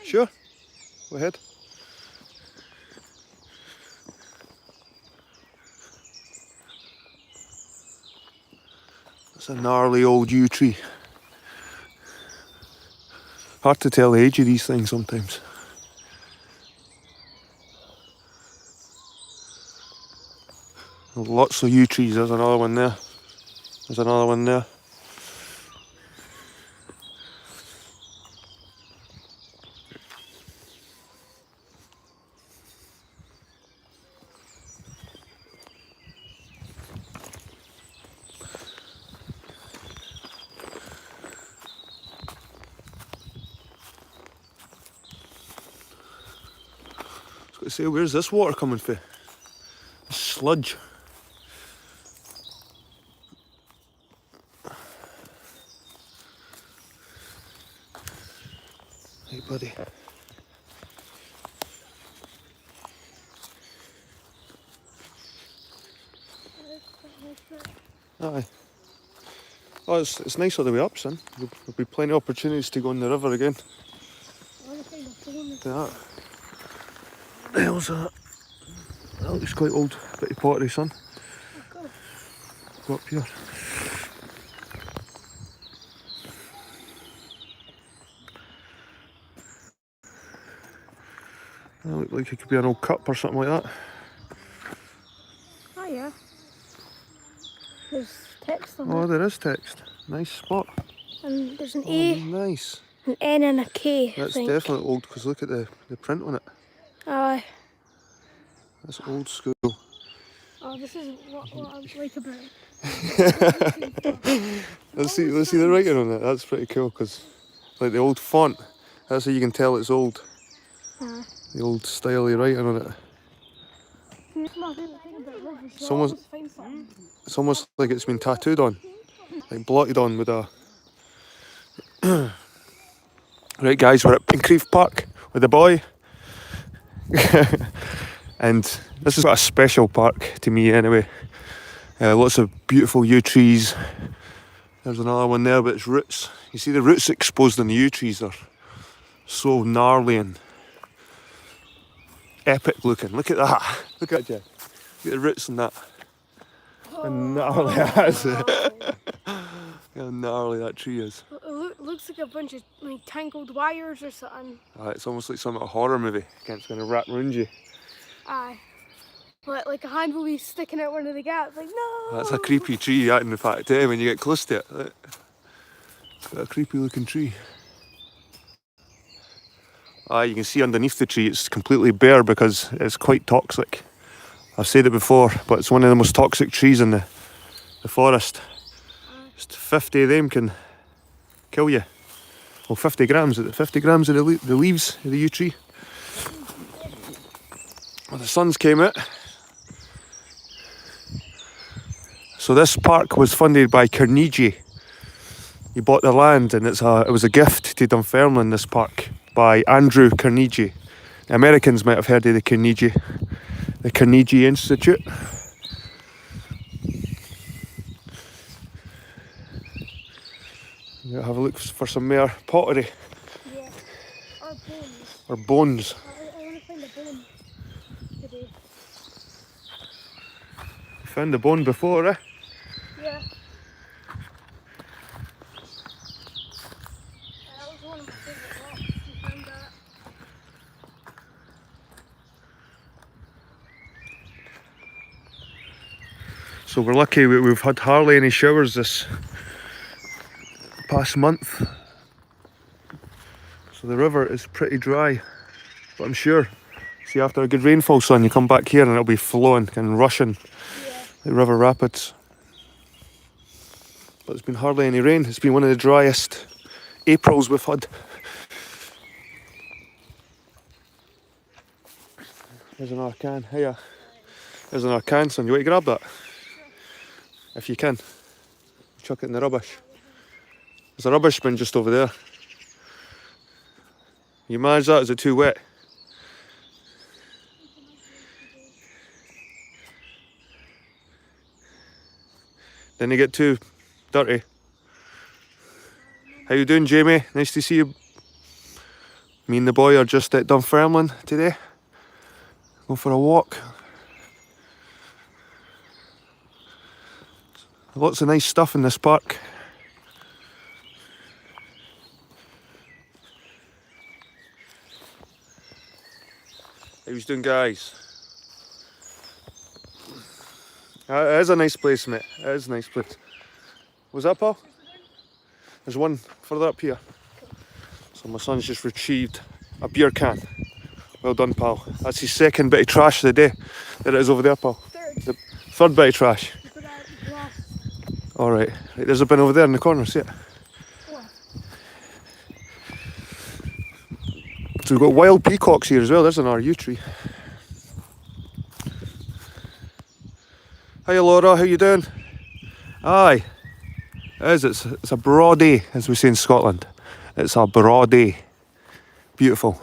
Sure, go ahead. It's a gnarly old yew tree. Hard to tell the age of these things sometimes. Lots of yew trees. There's another one there. There's another one there. I was going to say, where's this water coming from? It's sludge. Hey, buddy. Aye. Oh, it's nice all the way up, son. There'll be plenty of opportunities to go in the river again. Look at that. What the hell's that? That looks quite old. Bit of pottery, son. Go up here. That looks like it could be an old cup or something like that. Oh yeah. There's text on it. Oh, there is text. Nice spot. And there's an Oh, A, nice. an N and a K. That's I think. definitely old because look at the print on it. Aye. That's old school. Oh, this is what I like about it. Let's see the writing on it. That's pretty cool because like the old font. That's how you can tell it's old. The old styly writing on it. It's almost like it's been tattooed on, like blotted on with a. Right, guys, we're at Pittencrieff Park with the boy, and this is quite a special park to me anyway. Lots of beautiful yew trees. There's another one there, but its roots. You see the roots exposed in the yew trees are so gnarly and epic looking. Look at that. Look at you. Look at the roots in that. And gnarly that is. How gnarly that tree is. It looks like a bunch of like tangled wires or something. It's almost like some a horror movie. It's going to wrap around you. Aye. Like a hand will be sticking out one of the gaps. Like no. That's a creepy tree, that in fact, when you get close to it. It's got a creepy looking tree. You can see underneath the tree it's completely bare because it's quite toxic. I've said it before, but it's one of the most toxic trees in the forest. Just 50 of them can kill you. Well, 50 grams of the leaves of the yew tree. Well, the sun's came out. So this park was funded by Carnegie. He bought the land and it was a gift to Dunfermline, this park, by Andrew Carnegie. The Americans might have heard of the Carnegie Institute. We'll have a look for some more pottery. Yeah. Or bones. Or bones. I want to find a bone today. You found the bone before, eh? Yeah. That was one of my favourite rocks. You found that. So we're lucky we've had hardly any showers this past month. So the river is pretty dry. But I'm sure, see, after a good rainfall, son, you come back here and it'll be flowing and rushing. Yeah. The river rapids. But there's been hardly any rain. It's been one of the driest Aprils we've had. There's another can. Hiya. There's another can, son. You want to grab that? If you can. Chuck it in the rubbish. There's a rubbish bin just over there. You manage that? Is it too wet? Didn't it get too dirty? How you doing, Jamie? Nice to see you. Me and the boy are just at Dunfermline today. Go for a walk. Lots of nice stuff in this park. How you doing, guys? It is a nice place, mate. It is a nice place. Was that, Paul? There's one further up here. So my son's just retrieved a beer can. Well done, pal. That's his second bit of trash of the day. There it is over there, pal. The third bit of trash. Alright. Right, there's a bin over there in the corner, see it? So we've got wild peacocks here as well. There's an RU tree. Hiya Laura, how you doing? Aye. It is, it's a broad day, as we say in Scotland. It's a broad day. Beautiful.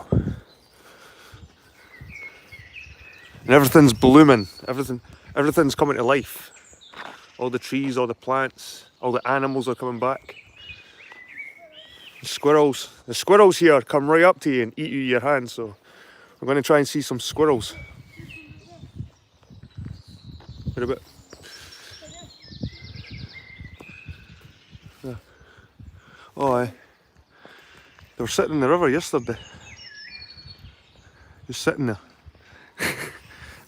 And everything's blooming. Everything's coming to life. All the trees, all the plants, all the animals are coming back. The squirrels here come right up to you and eat you your hand, so I'm going to try and see some squirrels. What about? Yeah. Oh, aye. They were sitting in the river yesterday. Just sitting there.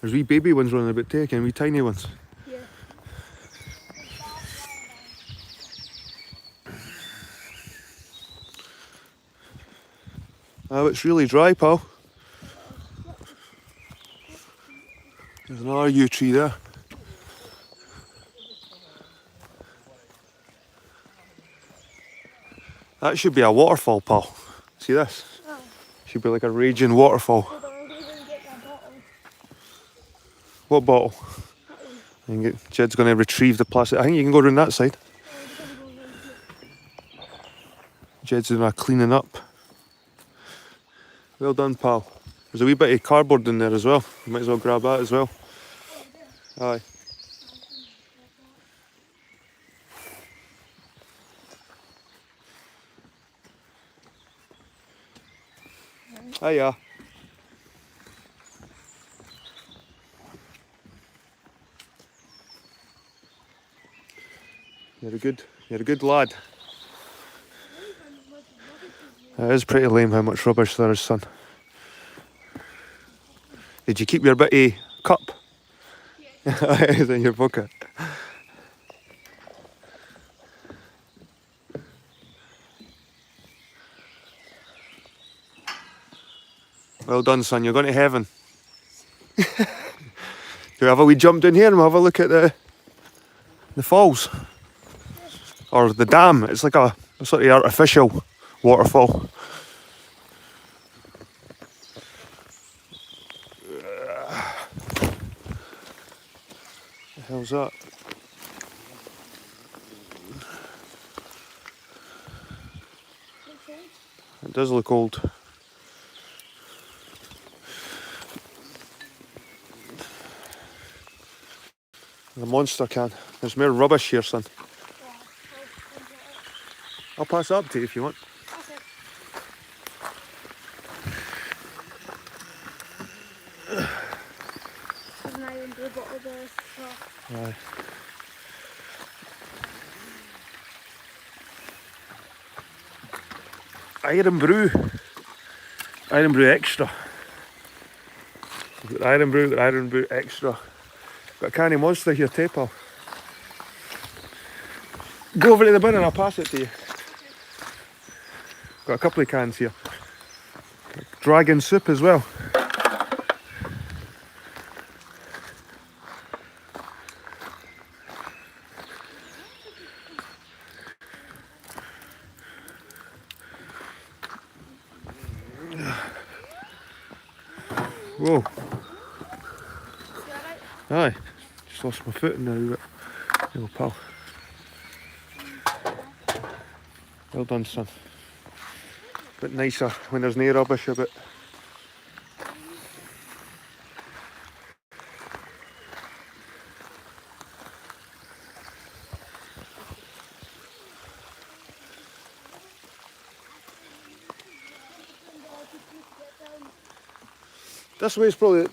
There's wee baby ones running about too, and wee tiny ones. Yeah. Oh, it's really dry, pal. There's an RU tree there. That should be a waterfall, pal. See this? Oh. Should be like a raging waterfall. Hold on, I'm gonna go and get that bottle. What bottle? I think Jed's going to retrieve the plastic. I think you can go around that side. Jed's doing a cleaning up. Well done, pal. There's a wee bit of cardboard in there as well. You might as well grab that as well. Aye. Hiya. You're a good lad. It is pretty lame how much rubbish there is, son. Did you keep your bit of cup? Yeah. It's in your pocket. Well done, son. You're going to heaven. Do we have a wee jump down here and we'll have a look at the falls? Or the dam. It's like a sort of artificial waterfall. What the hell's that? It does look old. The monster can. There's more rubbish here, son. I'll pass it up to you if you want. Okay. There's an iron blue bottle there as well. Aye. Iron brew. Iron brew extra. We've got iron brew extra. Got a canny monster here too, pal. Go over to the bin and I'll pass it to you. Got a couple of cans here. Dragon soup as well. Whoa. Aye. Just lost my foot in there a bit. There you go, pal. Well done, son. A bit nicer when there's no rubbish a bit. This way is probably...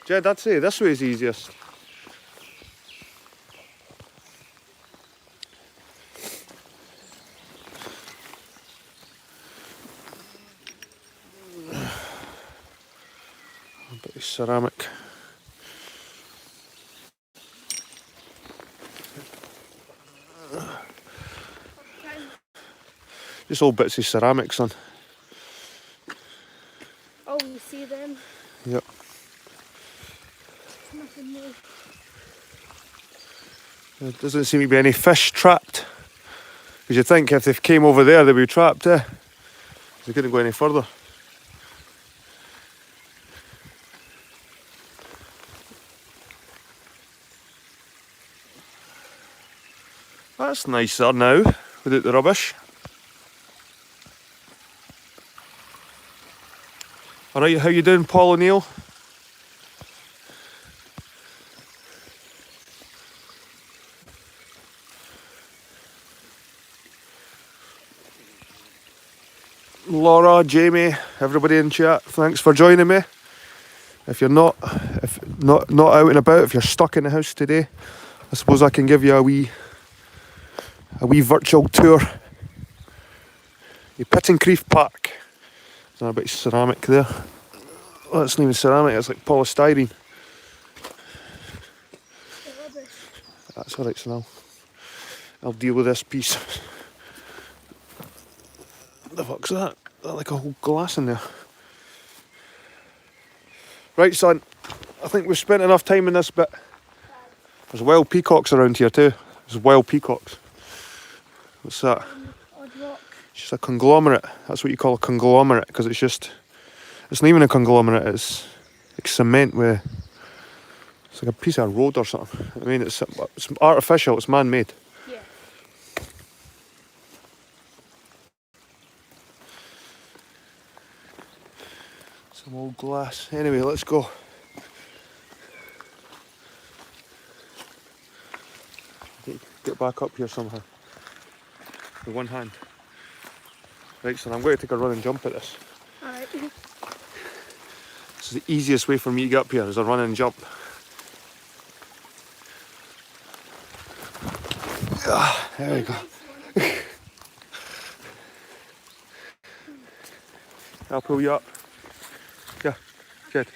Jed, I'd say this way is easiest. A bit of ceramic. Just all bits of ceramic, son. Oh, you see them? Yep. Nothing new. There doesn't seem to be any fish trapped. Because you think if they came over there they'd be trapped, eh? They couldn't go any further. That's nicer now, without the rubbish. Alright, how you doing, Paul O'Neill? Laura, Jamie, everybody in chat, thanks for joining me. If you're not out and about, if you're stuck in the house today, I suppose I can give you a wee virtual tour. The Pittencrieff Park. There's a bit of ceramic there. Oh, it's not even ceramic, it's like polystyrene. That's alright, so I'll deal with this piece. What the fuck's that? That's like a whole glass in there. Right, son, I think we've spent enough time in this bit. There's wild peacocks around here too. There's wild peacocks. What's that? Odd rock. It's just a conglomerate. That's what you call a conglomerate, because it's not even a conglomerate, it's like cement with... It's like a piece of road or something. I mean, it's artificial, it's man-made. Yeah. Some old glass. Anyway, let's go. Get back up here somehow. With one hand. Right, so I'm going to take a run and jump at this. Alright. This is the easiest way for me to get up here, is a run and jump. There we go. I'll pull you up. Yeah, good.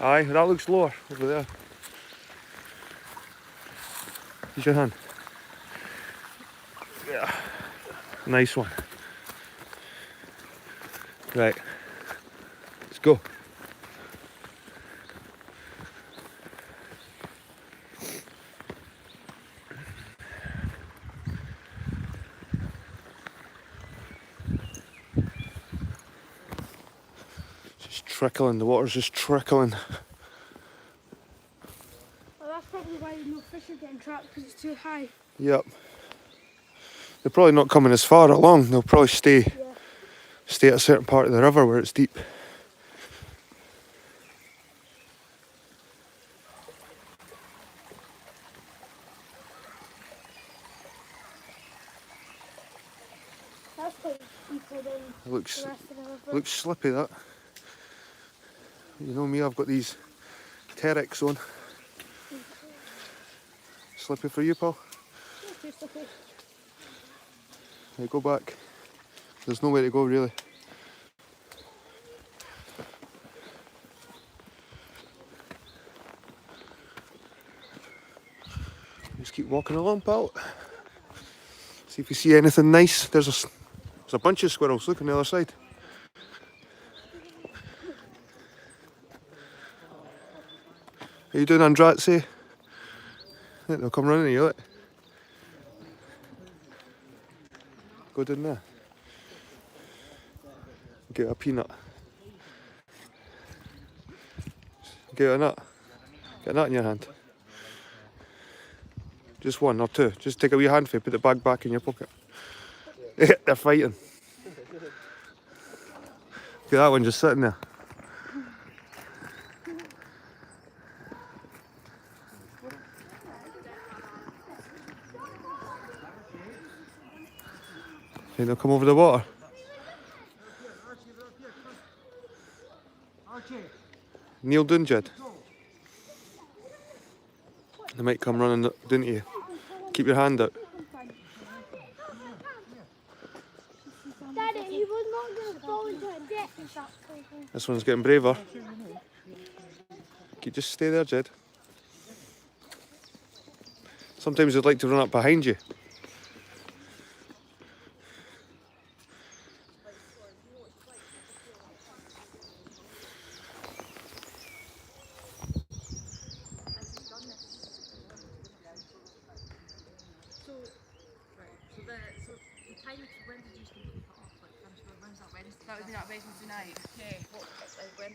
Aye, that looks lower over there. Use your hand. Yeah, nice one. Right, let's go. Just trickling, the water's just trickling. Well, that's probably why no fish are getting trapped, because it's too high. Yep. They're probably not coming as far along, they'll probably stay at a certain part of the river where it's deep. That's quite deeper than It looks the rest of the river. looks slippy, that. You know me, I've got these Terex on. Slippy for you, Paul? Not too slippy. Right, go back. There's nowhere to go, really. Just keep walking along, pal. See if you see anything nice. There's a bunch of squirrels. Look on the other side. How you doing, Andratsi? They'll come running at you, look. Go down there. Get a peanut. Get a nut. Get a nut in your hand. Just one or two. Just take a wee handful, put the bag back in your pocket. They're fighting. Look at that one just sitting there. Think they'll come over the water? Kneel down, Jed. They might come running down to you. Keep your hand out. Daddy, he was not going to fall into a ditch. This one's getting braver. Just stay there, Jed. Sometimes they'd like to run up behind you. That would be not basement tonight. Yeah.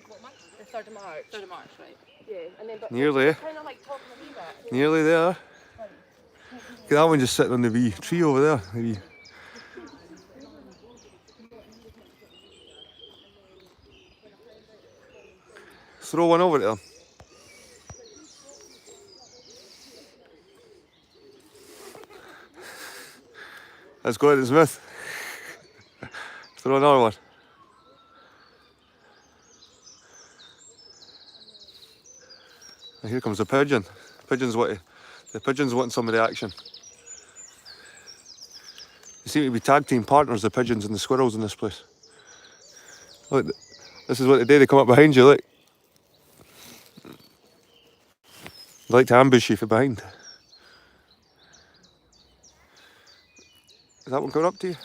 What month? The 3rd of March. 3rd of March, right. Yeah. And then, but Nearly. kind of like talking a wee bit. Nearly there. Look at that one just sitting on the wee tree over there. The wee. Throw one over there. Let's go to Smith. Throw another one. And here comes the pigeon. The pigeons want some of the action. They seem to be tag team partners, the pigeons and the squirrels in this place. Look, this is what they do. They come up behind you, look. They like to ambush you from behind. Is that one coming up to you?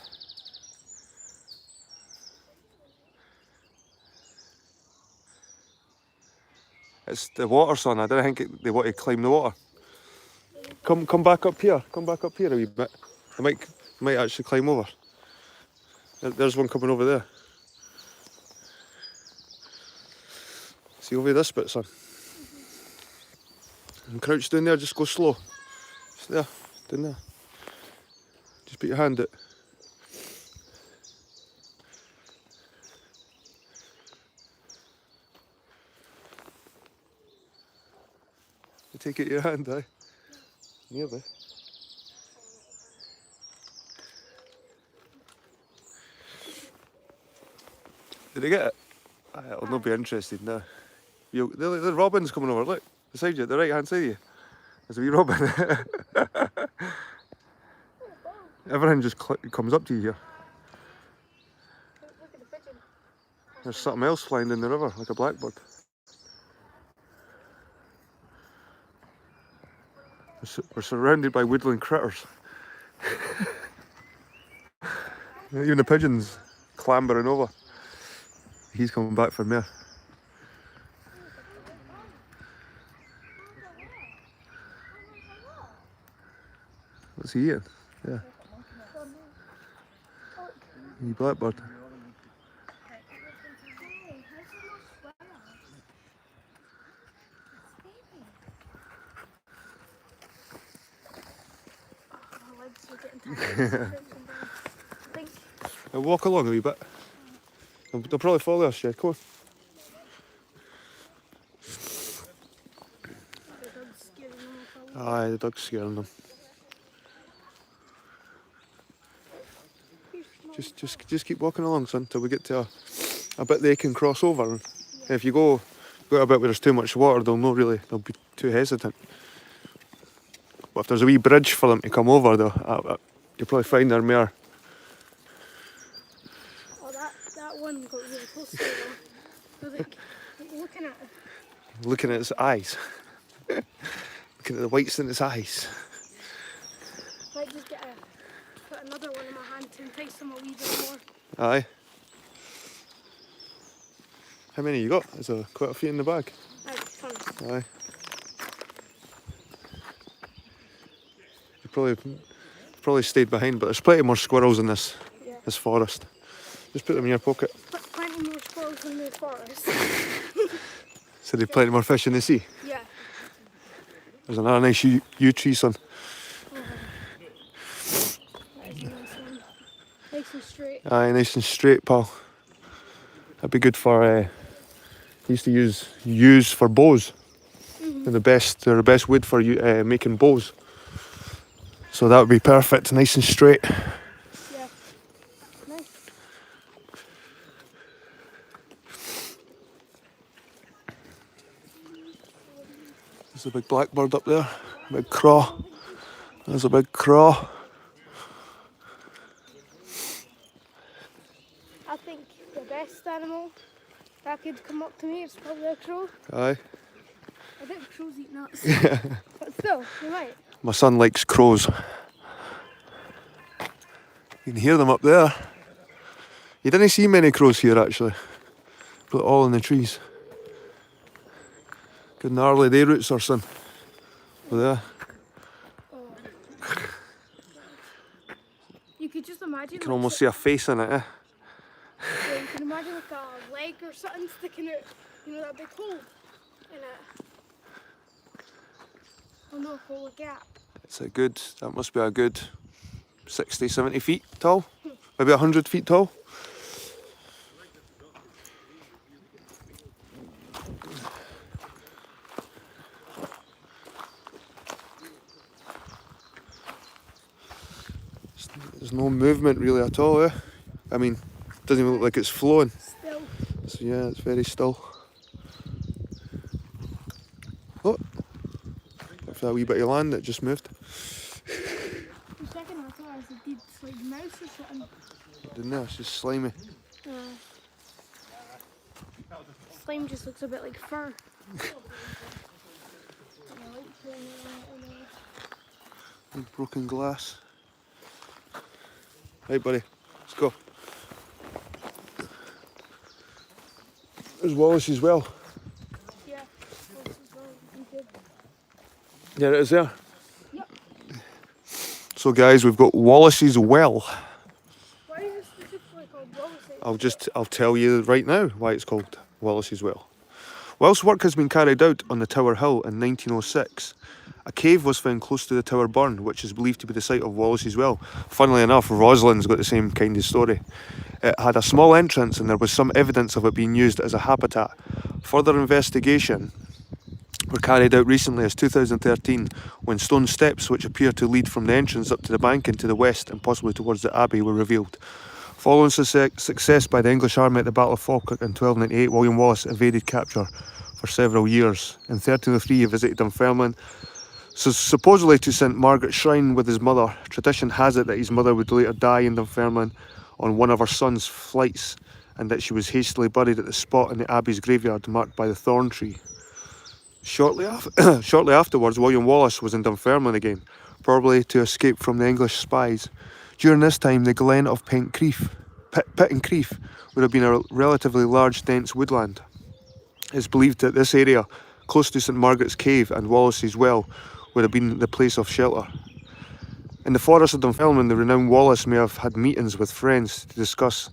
It's the water, son. I don't think they want to climb the water. Come back up here. Come back up here a wee bit. They might actually climb over. There's one coming over there. See over this bit, son. And crouch down there. Just go slow. Just there. Down there. Just put your hand out. You take it your hand, aye? Nearly. Did they get it? I'll not be interested now. The robin's coming over, look. Beside you, the right hand side of you. There's a wee robin. Everything just comes up to you here. Look at the pigeon. There's something else flying in the river, like a blackbird. We're surrounded by woodland critters. Even the pigeons clambering over. He's coming back from there. What's he eating? Yeah. Wee blackbird. Now walk along a wee bit. They'll probably follow us, Jed. Come on. Aye, the dog's scaring them. Just keep walking along, son, till we get to a bit they can cross over. And if you go a bit where there's too much water, they'll be too hesitant. But if there's a wee bridge for them to come over, you'll probably find they're more. Oh, that one got really close to them. So looking at it. Looking at its eyes. Looking at the whites in its eyes. Might just put another one in my hand to entice them a wee bit more. Aye. How many you got? Is there quite a few in the bag? Aye, tons. Aye. You probably stayed behind, but there's plenty more squirrels in this forest. Just put them in your pocket. Plenty more squirrels in the forest. So there's plenty more fish in the sea. Yeah. There's another nice yew tree, son. Nice and straight. Aye, nice and straight, pal. That'd be good for. Used to use yews for bows. They're the best wood for making bows. So that would be perfect, nice and straight. Yeah. Nice. There's a big blackbird up there, big craw. There's a big craw. I think the best animal that could come up to me is probably a crow. Aye. I think crows eat nuts. But still, you might. My son likes crows. You can hear them up there. You didn't see many crows here actually. But all in the trees. Good gnarly day roots or son. Over there. You could just imagine. You can almost see a face in it, eh? Yeah, you can imagine like a leg or something sticking out. You know that big hole in it. Oh no, hole, a gap. It's a good, that must be a good 60, 70 feet tall. Maybe 100 feet tall. There's no movement really at all, eh? I mean, it doesn't even look like it's flowing. Still. So yeah, it's very still. Look, for that wee bit of land that just moved. For a second I thought it was a dead like mouse or something. Didn't it? It's just slimy. Slime just looks a bit like fur. Broken glass. Right, buddy, let's go. There's Wallace's well. Yeah, this is good. Yeah, it is there. Yep. So, guys, we've got Wallace's well. Why is this specifically called Wallace's? I'll tell you right now why it's called Wallace's well. Whilst work has been carried out on the Tower Hill in 1906, a cave was found close to the Tower Burn, which is believed to be the site of Wallace's well. Funnily enough, Roslyn's got the same kind of story. It had a small entrance and there was some evidence of it being used as a habitat. Further investigation were carried out recently as 2013 when stone steps which appear to lead from the entrance up to the bank and to the west and possibly towards the Abbey were revealed. Following success by the English army at the Battle of Falkirk in 1298, William Wallace evaded capture for several years. In 1303 he visited Dunfermline, so supposedly to St Margaret's Shrine with his mother. Tradition has it that his mother would later die in Dunfermline on one of her son's flights and that she was hastily buried at the spot in the Abbey's graveyard marked by the thorn tree. Shortly afterwards, William Wallace was in Dunfermline again, probably to escape from the English spies. During this time, the glen of Pittencrieff would have been a relatively large, dense woodland. It's believed that this area, close to St Margaret's Cave and Wallace's Well, would have been the place of shelter. In the forest of Dunfermline, the renowned Wallace may have had meetings with friends to discuss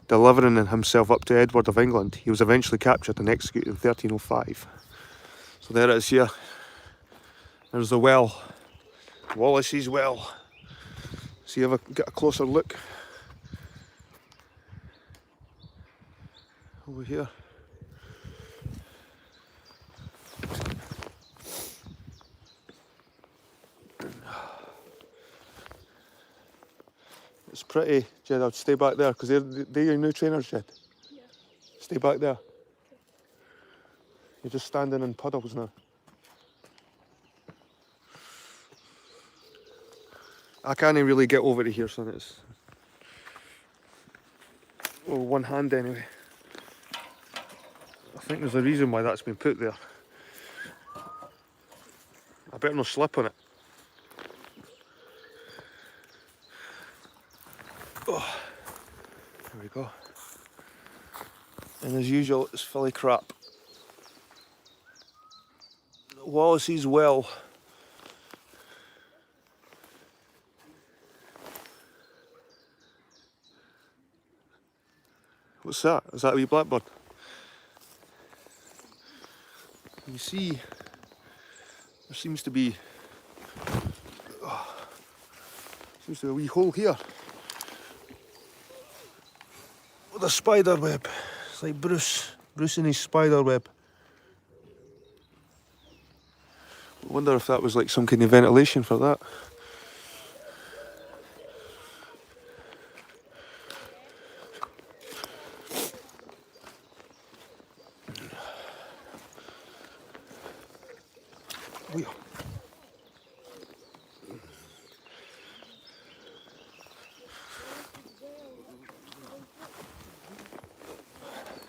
delivering himself up to Edward of England. He was eventually captured and executed in 1305. So there it is here. There's the well. Wallace's Well. See if I can get a closer look. Over here. It's pretty, Jed. I'll stay back there because they're your new trainers, Jed. Yeah. Stay back there. You're just standing in puddles now. I can't really get over to here, son. It's one hand anyway. I think there's a reason why that's been put there. I better not slip on it. Oh, there we go. And as usual, it's full of crap. Wallace's Well. What's that? Is that a wee blackbird? You see, there seems to be a wee hole here with a spider web. It's like Bruce and his spider web. I wonder if that was like some kind of ventilation for that.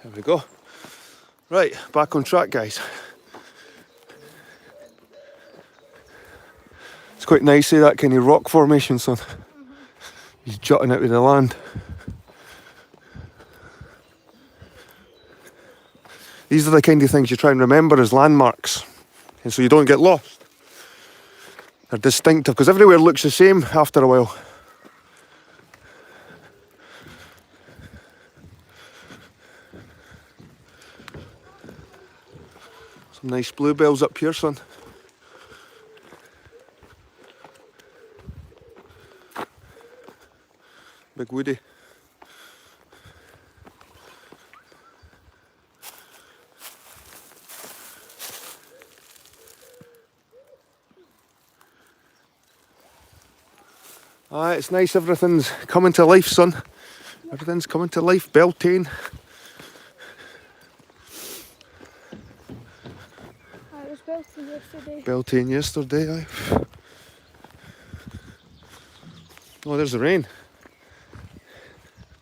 There we go. Right, back on track, guys. It's quite nice, that kind of rock formation, son. He's jutting out with the land. These are the kind of things you try and remember as landmarks, and so you don't get lost. They're distinctive, because everywhere looks the same after a while. Some nice bluebells up here, son. Big woody. It's nice, everything's coming to life, son. Everything's coming to life. Beltane. I was Beltane yesterday. Beltane yesterday, aye. Oh, there's the rain.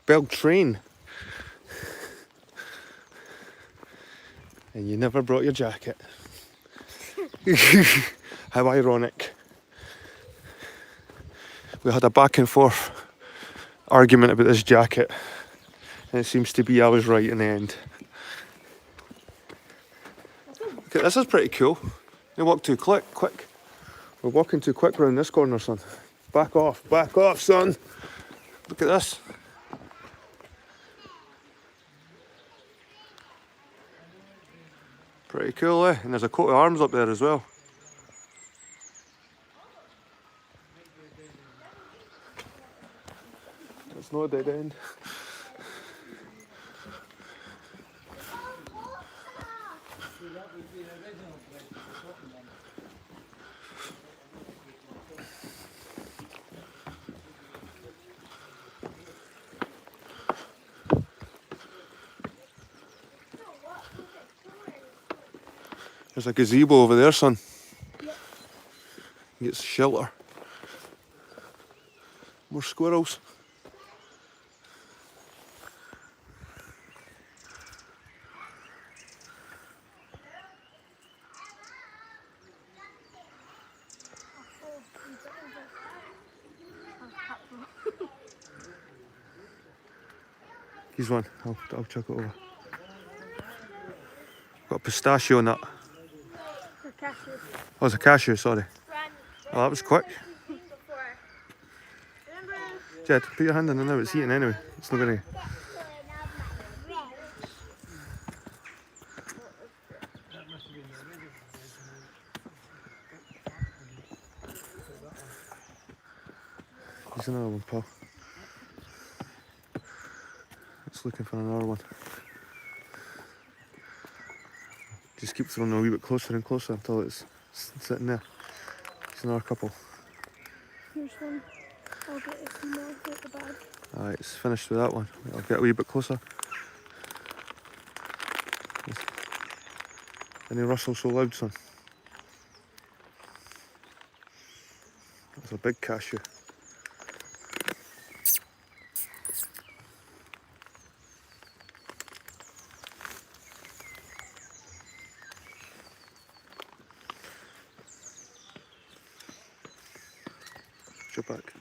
Beltrain. And you never brought your jacket. How ironic. We had a back and forth argument about this jacket, and it seems to be I was right in the end. Okay, this is pretty cool. You walk too quick. We're walking too quick around this corner, son. Back off, son. Look at this. Pretty cool, eh? And there's a coat of arms up there as well. It's not a dead end. There's a gazebo over there, son. Yep. Get shelter. More squirrels. Here's one. I'll chuck it over. Got a pistachio nut. Oh, it's a cashew, sorry. Oh, that was quick. Jed, put your hand in there now, it's heating anyway. It's not going to... There's another one, pal. It's looking for another one. Just keep throwing a wee bit closer and closer until it's sitting there. There's another couple. Here's one. I'll get a few more out the bag. Alright, it's finished with that one. I'll get a wee bit closer. Any rustle so loud, son? That's a big cashew. Your back.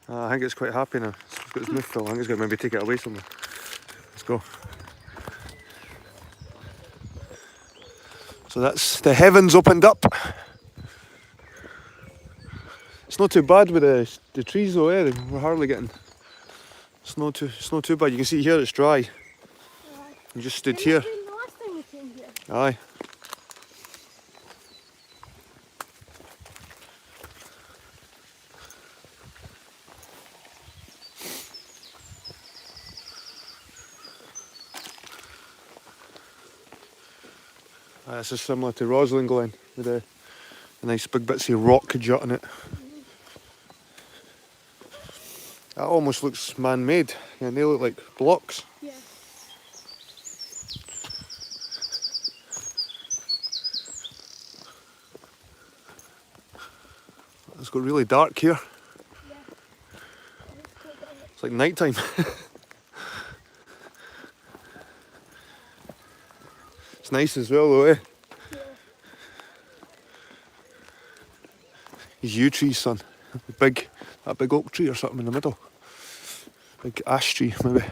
I think it's quite happy now. It's got its mouth full. I think it's going to maybe take it away somewhere. Let's go. So that's the heavens opened up. It's not too bad with the trees though, eh? We're hardly getting. It's not too bad. You can see here it's dry. You just stood here. The last time we came here. Aye. This is similar to Roslyn Glen with a nice big bits of rock jutting it. That almost looks man-made, and they look like blocks. Yeah. It's got really dark here. Yeah. It's like night time. It's nice as well though, eh? Yeah. These yew trees, son. That big oak tree or something in the middle. Big ash tree, maybe.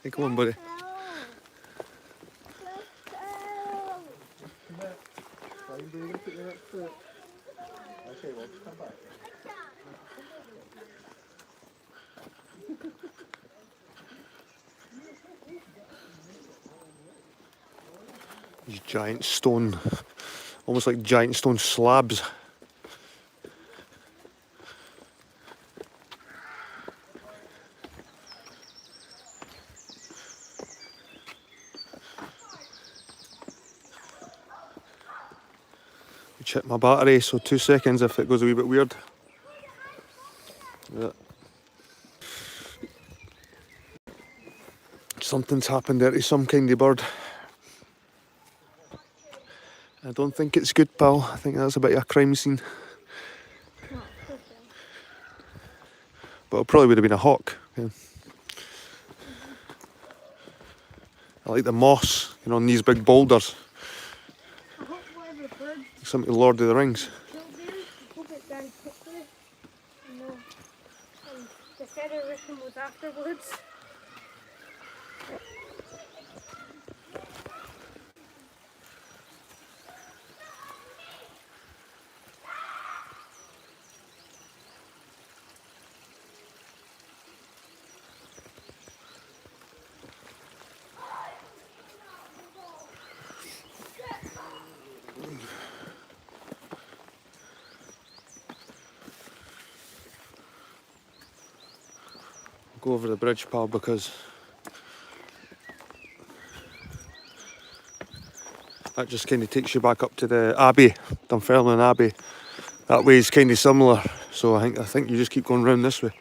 Hey, come on, buddy. These giant stone, almost like giant stone slabs. Check my battery, so 2 seconds if it goes a wee bit weird. Yeah. Something's happened there to some kind of bird. I don't think it's good, pal. I think that's a bit of a crime scene. But it probably would have been a hawk. Yeah. I like the moss, you know, on these big boulders. I hope whatever bird Something Lord of the Rings. killed there, I hope it died quickly. You know, and the Federation was afterwards. Go over the bridge, pal, because that just kind of takes you back up to the Abbey, Dunfermline Abbey. That way is kind of similar, so I think you just keep going round this way.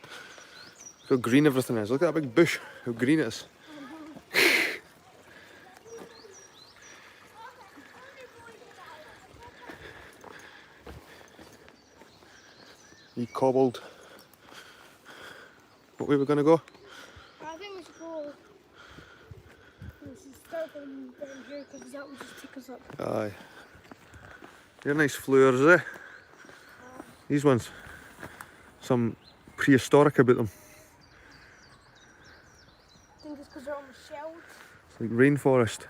Look how green everything is. Look at that big bush, how green it is. Cobbled. What way we're going to go? I think we should go. We should start down here because that will just take us up. Aye. They're nice flowers, eh? These ones. Some prehistoric about them. I think it's because they're almost shelled. It's like rainforest.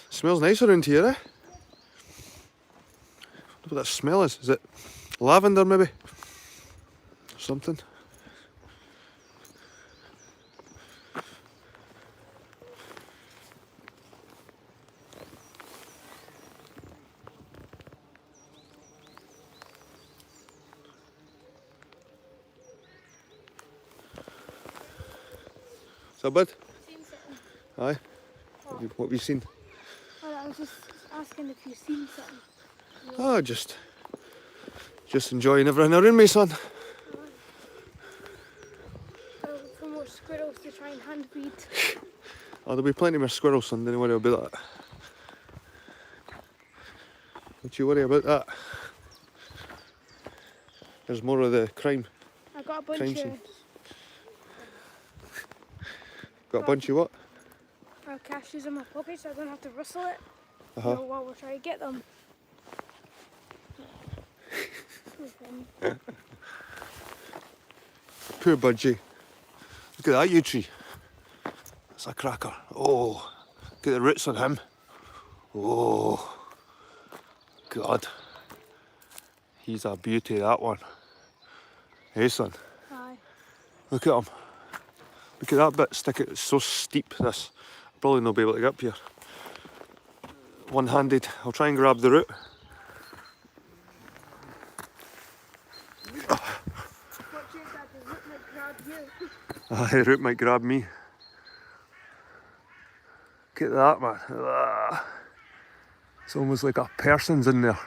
Smells nice around here, eh? I don't know what that smell is. Is it lavender maybe? Or something? Is that bad? Seen something. Aye. What have you seen? Oh, I was just asking if you've seen something. Oh, just enjoying everything around me, son. I'll look for more squirrels to try and hand feed. Oh, there'll be plenty more squirrels, son. Don't worry about that. Don't you worry about that. There's more of the crime. I got a bunch Crime of scene. Got a bunch of what? cashews in my pocket so I don't have to rustle it. Uh-huh. You know, while we're trying to get them. Poor budgie. Look at that yew tree. It's a cracker. Oh, look at the roots on him. Oh, God. He's a beauty, that one. Hey, son. Aye. Look at him. Look at that bit sticking. It's so steep, this. I'll probably not be able to get up here. One-handed. I'll try and grab the root. Watch it, Dad. The root might grab you. The root might grab me. Look at that, man. It's almost like a person's in there.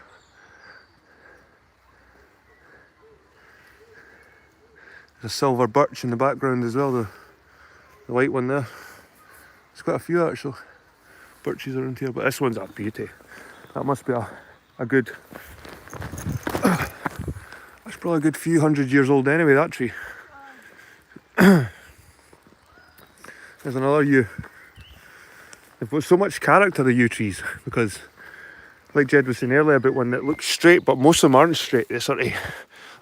There's a silver birch in the background as well, the white one there. There's quite a few actual birches around here, but this one's a beauty. That must be a good... That's probably a good few hundred years old anyway, that tree. There's another yew. They've got so much character, the yew trees, because like Jed was saying earlier about one that looks straight, but most of them aren't straight. They sort of...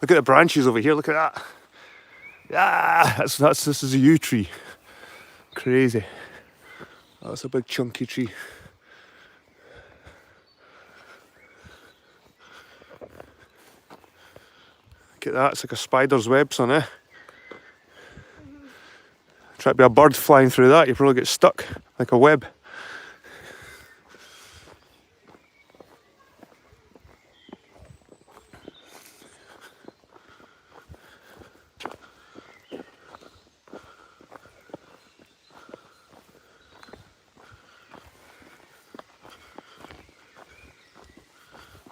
Look at the branches over here, look at that. Yeah, this is a yew tree. Crazy. That's a big chunky tree. Look at that, it's like a spider's web, son, eh? Try to be a bird flying through that, you probably get stuck like a web.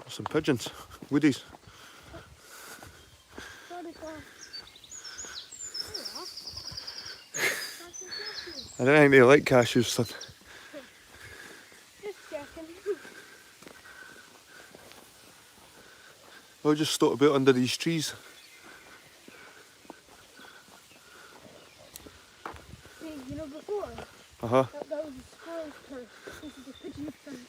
Some pigeons, woodies. I don't think they like cashews, son. Just checking. I'll just stop a bit under these trees. Hey, you know before? Uh-huh. That was a squirrel's turf. This is a pigeon's turf.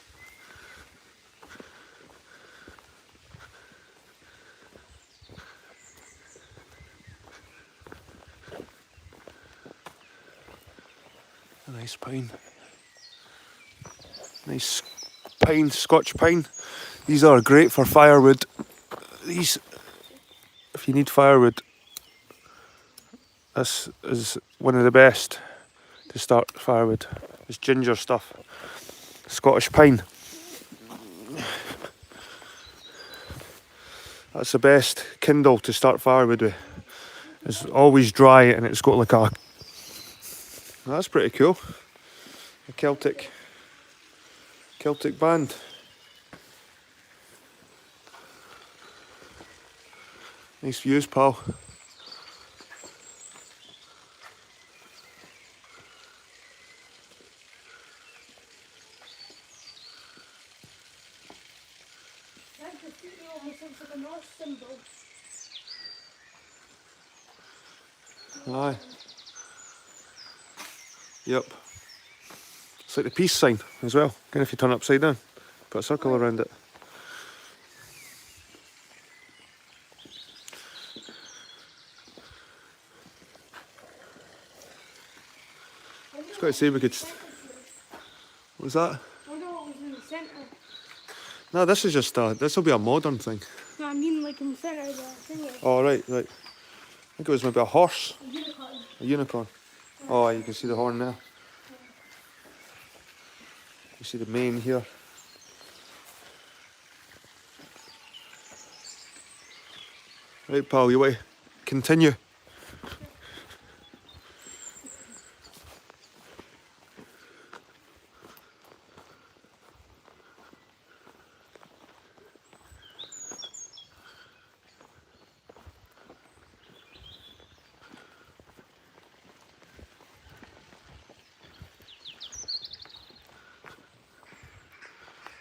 A nice pine. Nice pine, Scotch pine. These are great for firewood. These, if you need firewood, this is one of the best to start firewood. It's ginger stuff. Scottish pine. That's the best kindle to start firewood with. It's always dry and it's got like a... That's pretty cool. A Celtic band. Nice views, pal. Almost looks like a Norse symbol. Aye. Yep. It's like the peace sign as well. Again, if you turn it upside down, put a circle around it. I was going to say we could... What was that? I wonder what was in the centre. No, this is just this will be a modern thing. No, I mean like in the centre of the thing. Oh, right. I think it was maybe a horse. A unicorn. A unicorn. Oh, you can see the horn there. You see the mane here. Right, pal, you want to continue?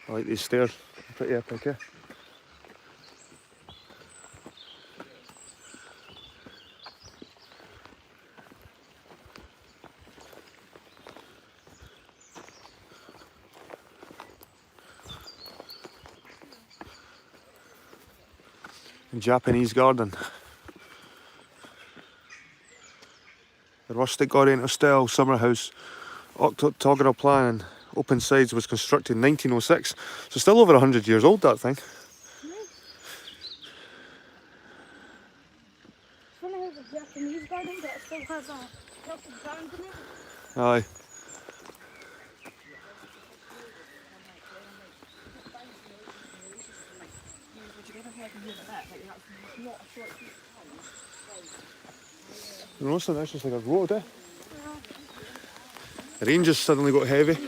I like these stairs, pretty epic, eh? Japanese garden. rustic oriental style summer house, octagonal plan and open sides, was constructed in 1906. So still over 100 years old, that thing. Nice. It's funny how the Japanese garden, but it still has a lots of ground in it. Aye. You know something, that's just like a road, eh? The rain just suddenly got heavy. Is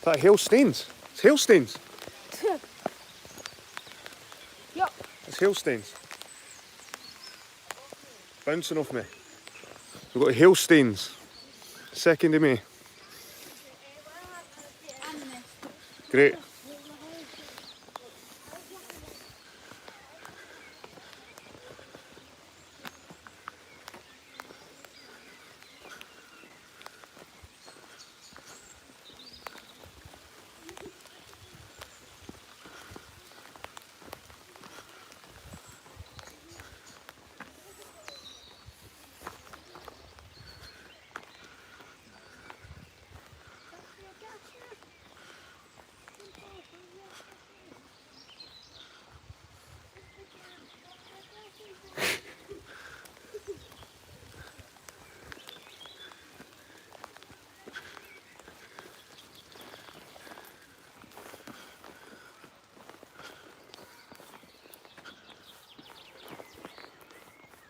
that hail stains? It's hail stains. Yup. It's hail stains. Bouncing off me. We've got hail stains. 2nd of May. Great.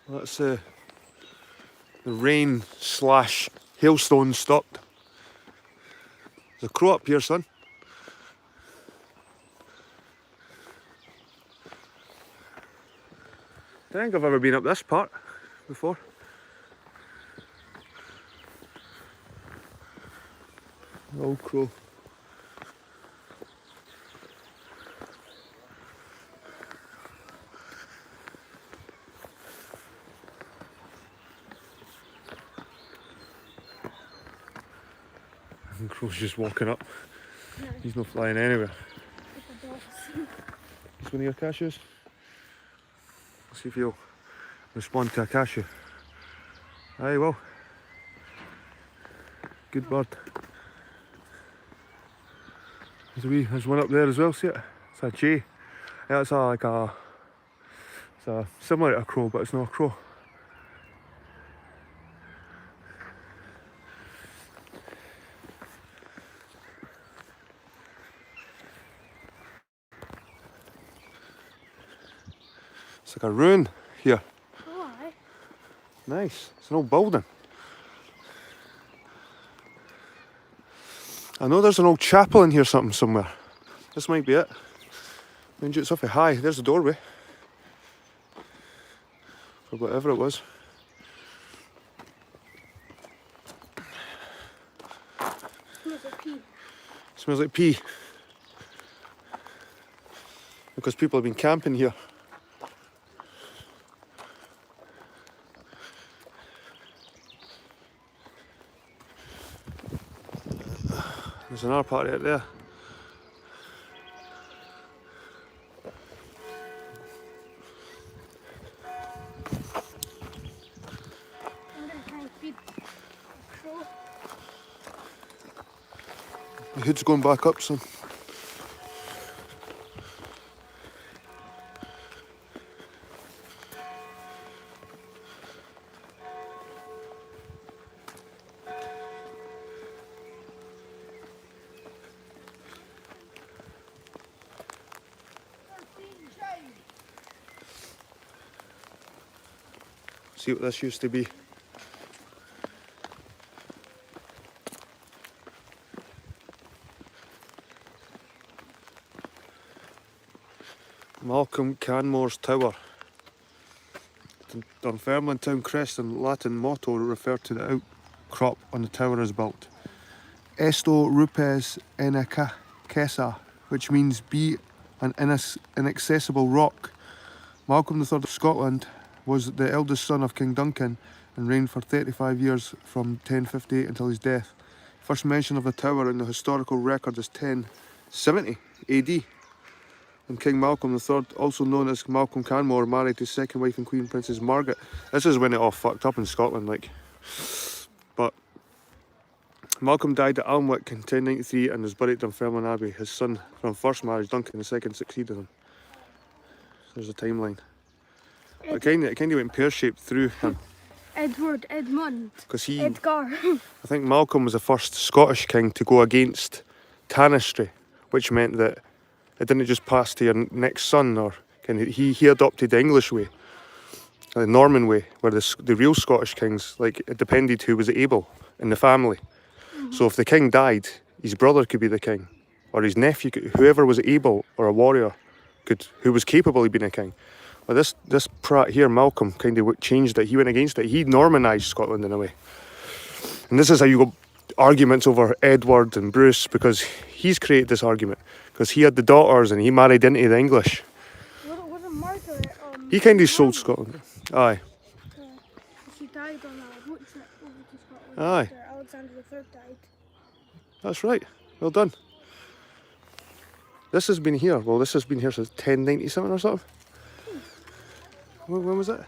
That's the rain / hailstone stopped. There's a crow up here, son. I don't think I've ever been up this part before. Old crow. And crow's just walking up. No. He's not flying anywhere. It's one of your cashews. Let's see if he'll respond to a cashew. Aye, well. Good bird. There's one up there as well, see it? It's a jay. Yeah, it's a similar to a crow, but it's not a crow. It's like a ruin here. Oh, aye. Nice. It's an old building. I know there's an old chapel in here somewhere. This might be it. Mind you, it's awfully high. There's the doorway. For whatever it was. Smells like pee. Smells like pee. Because people have been camping here. There's another part of it there. I'm gonna try and feed the crow. The hood's going back up, son. See what this used to be. Malcolm Canmore's Tower. The Dunfermline town crest and Latin motto refer to the outcrop on the tower as built. Esto rupes inaccessa, which means be an inaccessible rock. Malcolm III of Scotland was the eldest son of King Duncan and reigned for 35 years from 1058 until his death. First mention of the tower in the historical record is 1070 AD. And King Malcolm III, also known as Malcolm Canmore, married his second wife and Queen Princess Margaret. This is when it all fucked up in Scotland, like. But Malcolm died at Alnwick in 1093 and was buried at Dunfermline Abbey. His son from first marriage, Duncan II, succeeded him. There's a timeline. It kind of went pear-shaped through him. Edmund. Because Edgar. I think Malcolm was the first Scottish king to go against tanistry, which meant that it didn't just pass to your next son, or he adopted the English way, the Norman way, where the real Scottish kings, like, it depended who was able in the family. So if the king died, his brother could be the king, or his nephew, whoever was able, or a warrior, who was capable of being a king. But this prat here, Malcolm, kind of changed it. He went against it. He Normanised Scotland in a way. And this is how you go arguments over Edward and Bruce, because he's created this argument. Because he had the daughters and he married into the English. Wasn't Margaret? He kind of sold Scotland. Aye. She died on a boat trip over to Scotland. Aye. After Alexander III died. That's right. Well done. This has been here. Well, this has been here since 1097 or something. When was it?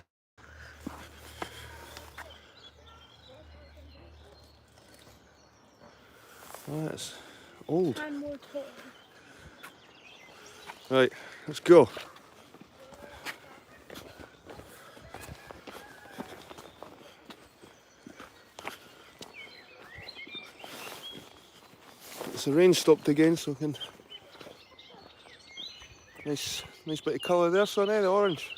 Oh, that's old. And more tall. Right, let's go. It's the rain stopped again, so we can. Nice bit of colour there, son, the orange.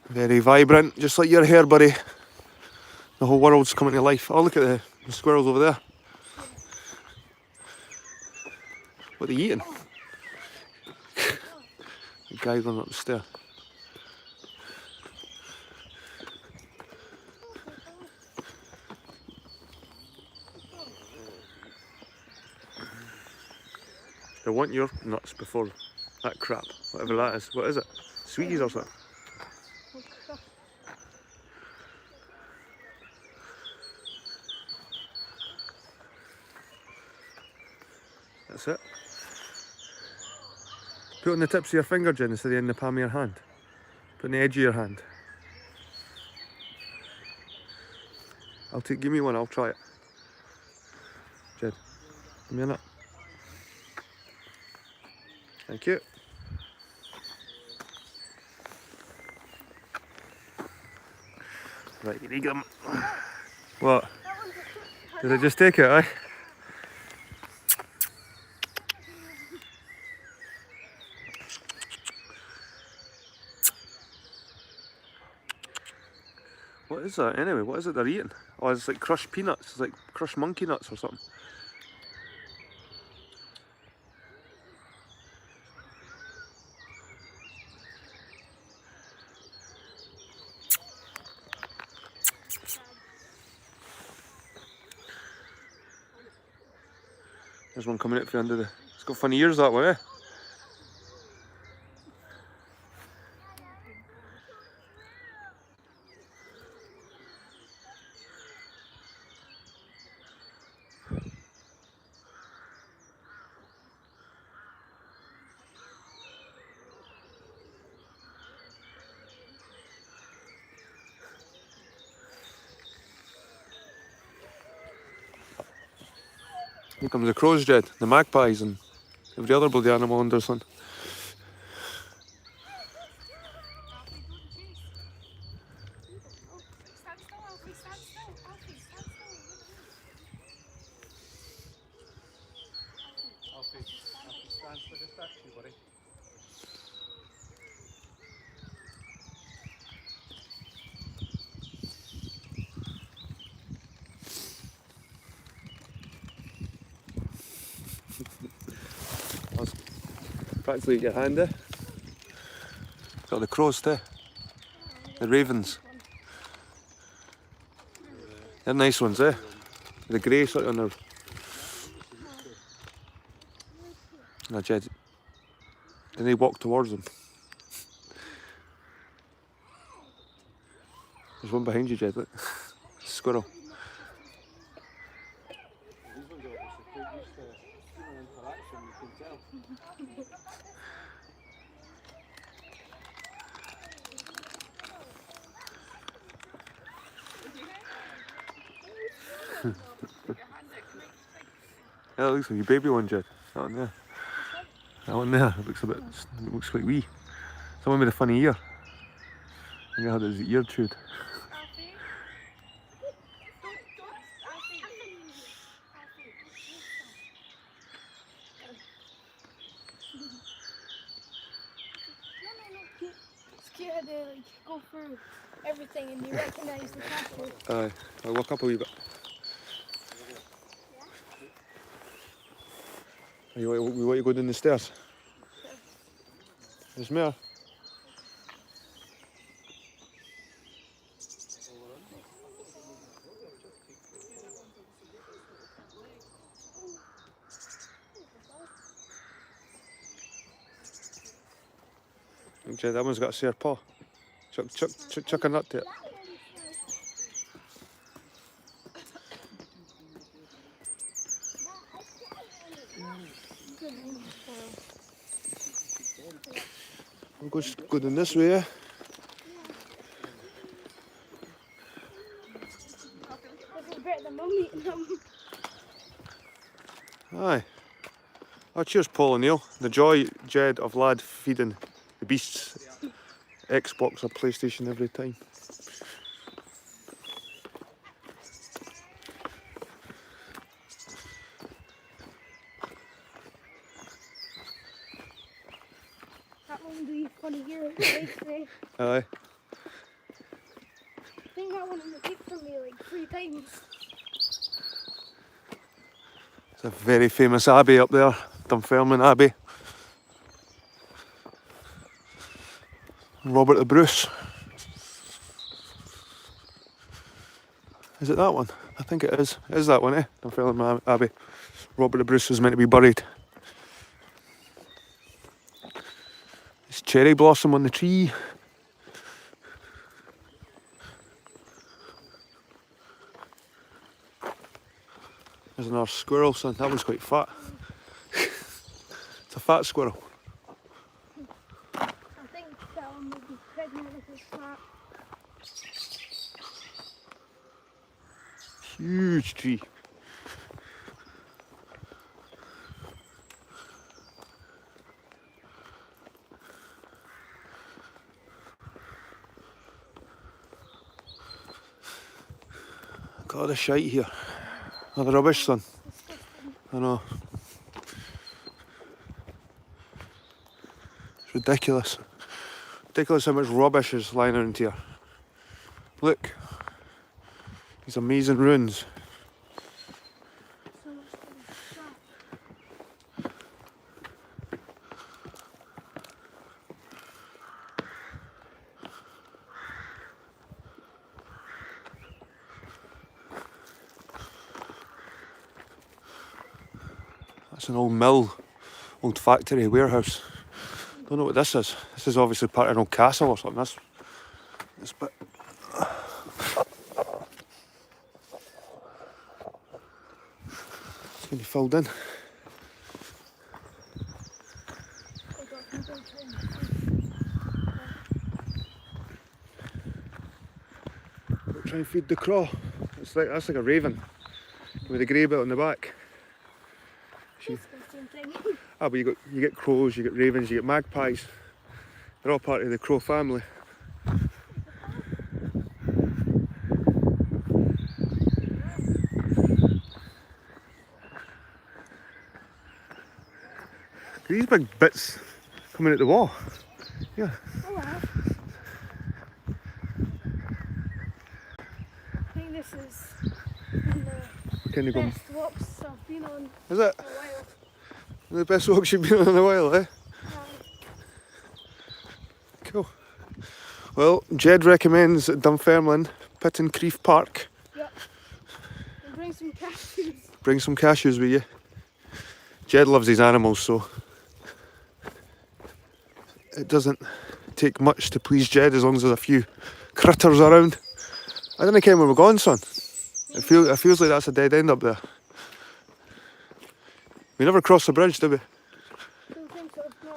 Very vibrant, just like your hair, buddy. The whole world's coming to life. Oh, look at the squirrels over there. What are they eating? The guy going up the stair. They want your nuts before that crap, whatever that is. What is it? Sweeties or something? That's it. Put on the tips of your finger, Jen, instead of in the palm of your hand. Put on the edge of your hand. Give me one, I'll try it. Jen, give me a nut. Thank you. Right, you need them. What? Did I just take it, eh? What is that anyway? What is it they're eating? Oh, it's like crushed peanuts. It's like crushed monkey nuts or something. There's one coming out from under the... It's got funny ears that way, eh? Here comes the crows, Jed, the magpies and every other bloody animal under the sun. Practically at your hand there. Got the crows too. The ravens. They're nice ones, eh? The grey sort on their... No, Jed. Then he walked towards them. There's one behind you, Jed. Look. Squirrel. Yeah, that looks like your baby one, Jed. That one there. That one there looks a bit. It looks quite wee. Someone with a funny ear. I think I had his ear chewed. It's cute how they like go through everything and you recognise the castle. Aye, I'll walk up a wee bit. We want to go down the stairs. There's more. Jed, that one's got a sore paw. Chuck a nut to it. We'll go down this way, yeah? This is better than mum eating them. Aye. Oh, cheers, Paul and Neil. The joy, Jed, of lad feeding the beasts. Xbox or PlayStation every time. That one would be funny here at the base today. Aye. I think that one in the tape for me like 3 times. It's a very famous abbey up there, Dunfermline Abbey. Robert the Bruce. Is it that one? I think it is. It is that one, eh? Dunfermline Abbey. Robert the Bruce was meant to be buried. There's cherry blossom on the tree. There's another squirrel, son. That one's quite fat. It's a fat squirrel. I think that one would be pregnant if it's fat. Huge tree. Got all the shite here. All the rubbish, son. I know. It's ridiculous. Ridiculous how much rubbish is lying around here. Look. These amazing ruins. So much crap. That's an old mill, old factory, warehouse. Don't know what this is. This is obviously part of an old castle or something. This bit. It's going to be filled in. We'll try and feed the craw. That's like a raven with a grey bit on the back. It's the same thing. Ah, but you get crows, you get ravens, you get magpies. They're all part of the crow family. These big bits coming out the wall. Yeah. Oh wow. I think this is one of Can you the go? best walks I've been on Is it? in a while. The best walks you've been on in a while, eh? Uh, Cool. Well, Jed recommends Dunfermline, Pittencrieff Park. Yep. And bring some cashews. Bring some cashews with you. Jed loves his animals, so it doesn't take much to please Jed as long as there's a few critters around. I didn't care where we're going, son. It feels like that's a dead end up there. We never crossed the bridge, did we? Don't think so, no.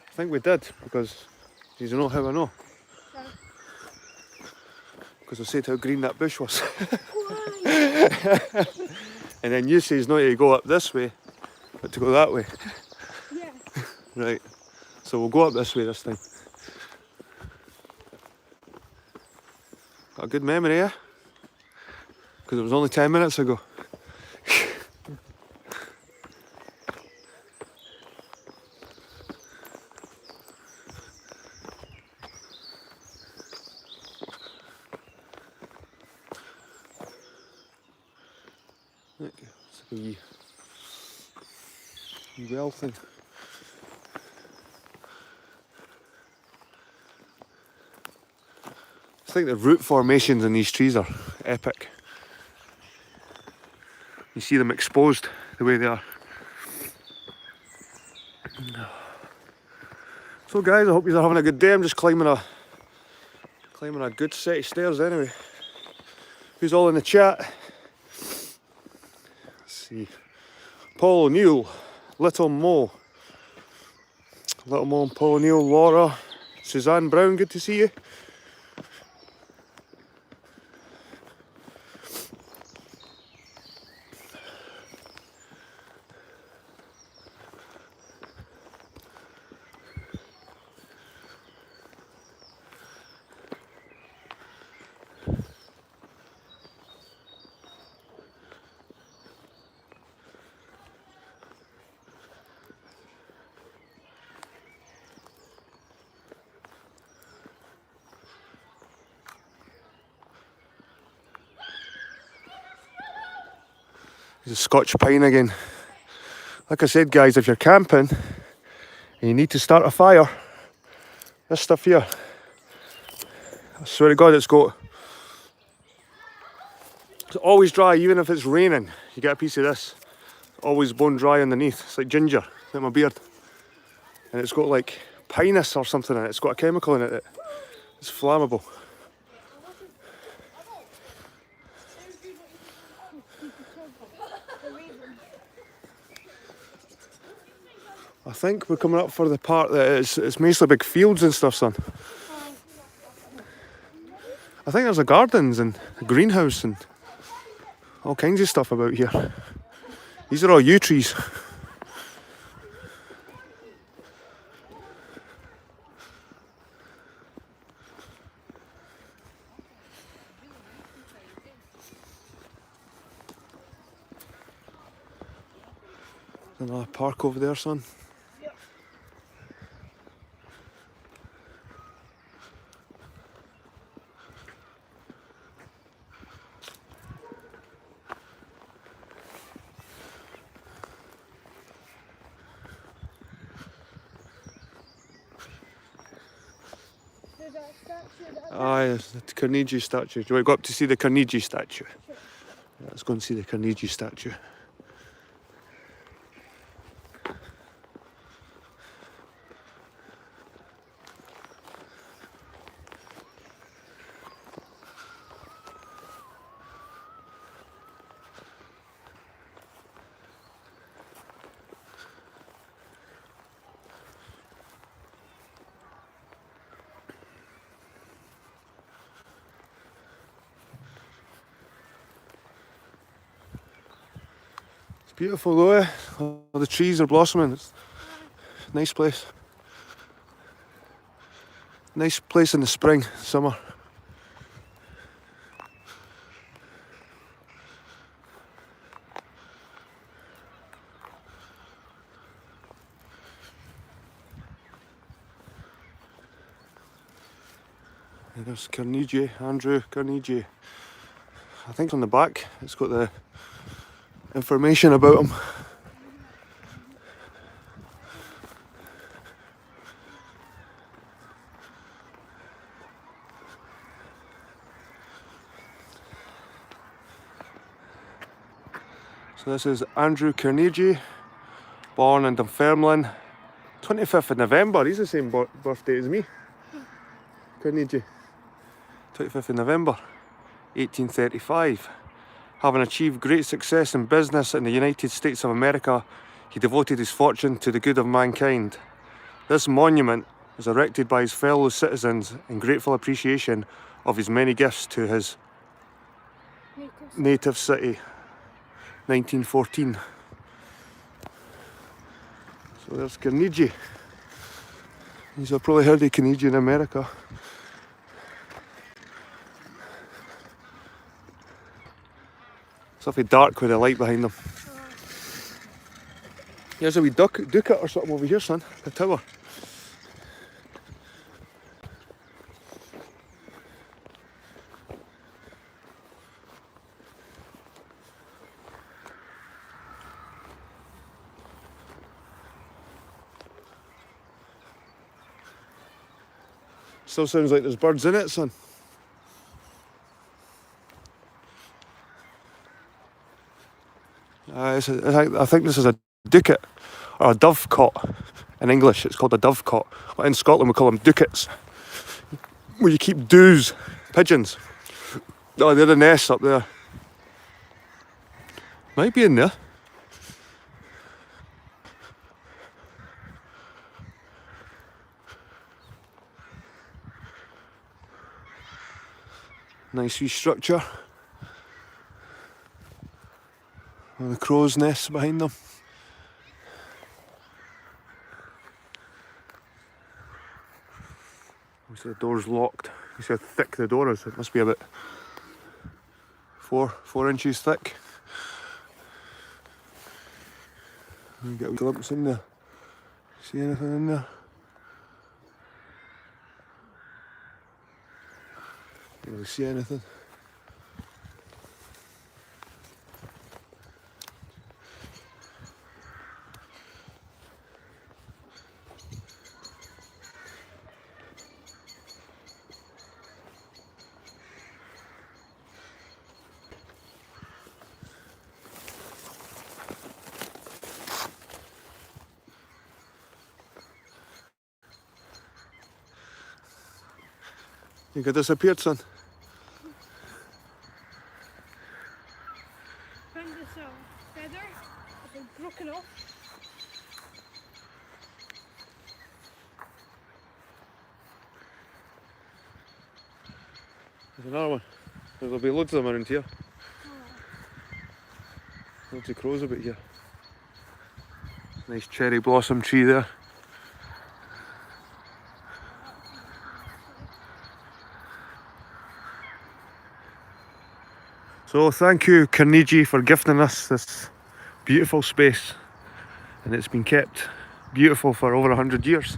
I think we did, because you know how I know. Because I said how green that bush was. Why? And then you says not to go up this way, but to go that way. Yeah. Right, so we'll go up this way this time. Got a good memory, yeah? Because it was only 10 minutes ago. Look, it's like a wee well thing. I think the root formations in these trees are epic. You see them exposed the way they are. So guys, I hope you're having a good day. I'm just climbing a good set of stairs anyway. Who's all in the chat? Let's see. Paul O'Neill, Little Mo and Paul O'Neill, Laura, Suzanne Brown, good to see you. There's a Scotch pine again. Like I said guys, if you're camping and you need to start a fire, this stuff here, I swear to God it's always dry, even if it's raining. You get a piece of this, always bone dry underneath. It's like ginger, like my beard. And it's got like pinus or something in it. It's got a chemical in it that is flammable. I think we're coming up for the part that it's mostly big fields and stuff, son. I think there's a gardens and a greenhouse and all kinds of stuff about here. These are all yew trees. There's another park over there, son. There's a statue. Aye, there's the Carnegie statue. Do you want to go up to see the Carnegie statue? Sure. Yeah, let's go and see the Carnegie statue. Beautiful though, eh? All the trees are blossoming. It's a nice place. Nice place in the spring, summer. And there's Carnegie, Andrew Carnegie. I think on the back it's got the information about him. So this is Andrew Carnegie, born in Dunfermline, 25th of November. He's the same birthday as me. Carnegie, 25th of November, 1835. Having achieved great success in business in the United States of America, he devoted his fortune to the good of mankind. This monument was erected by his fellow citizens in grateful appreciation of his many gifts to his native city. 1914. So there's Carnegie. You've probably heard of Carnegie in America. It's awfully dark with the light behind them. Here's a wee ducat or something over here, son. The tower. Still sounds like there's birds in it, son. I think this is a ducat, or a dovecot in English. It's called a dovecot. In Scotland we call them ducats, where you keep doos, pigeons. Oh, they're the nests up there. Might be in there. Nice wee structure. And the crow's nests behind them. You see the door's locked. You see how thick the door is. It must be about 4 inches thick. And get a wee glimpse in there. See anything in there? Don't really see anything. You got disappeared, son. Found this feather. It's been broken off. There's another one. There'll be loads of them around here. Loads of crows about here. Nice cherry blossom tree there. So thank you, Carnegie, for gifting us this beautiful space, and it's been kept beautiful for over 100 years.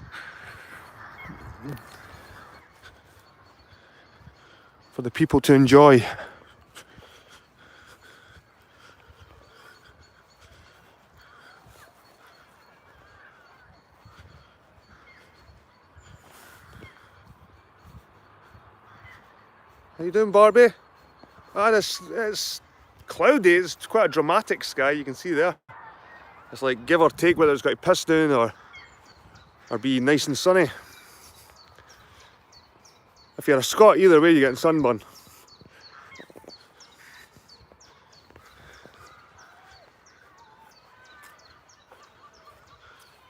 For the people to enjoy. How you doing, Barbie? Ah, it's cloudy. It's quite a dramatic sky. You can see there. It's like give or take whether it's got to piss down or be nice and sunny. If you're a Scot, either way, you're getting sunburn.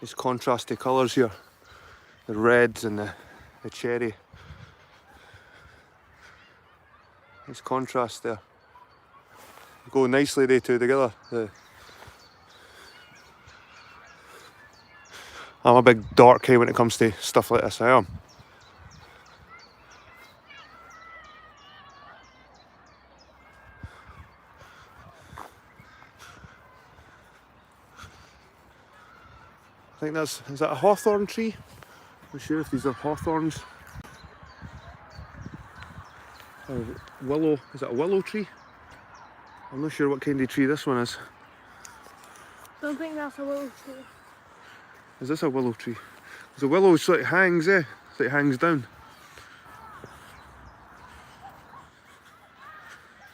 These contrasty colours here, the reds and the cherry. Nice contrast there. Go nicely they two together. I'm a big dark guy when it comes to stuff like this, I am. I think is that a hawthorn tree? I'm not sure if these are hawthorns. Or willow, is that a willow tree? I'm not sure what kind of tree this one is. Don't think that's a willow tree. Is this a willow tree? Because the willow sort of hangs, It's like it hangs down.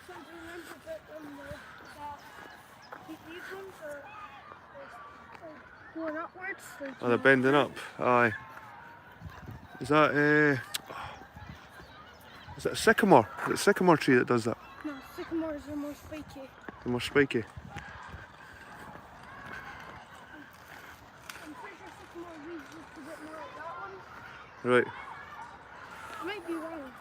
Something remember that these going upwards. Like, Oh, they're bending up. Aye. Is that is it a sycamore? Is it a sycamore tree that does that? No, sycamores are more spiky. They're more spiky. I'm pretty sure sycamore leaves just a bit more like that one. Right. I might be wrong.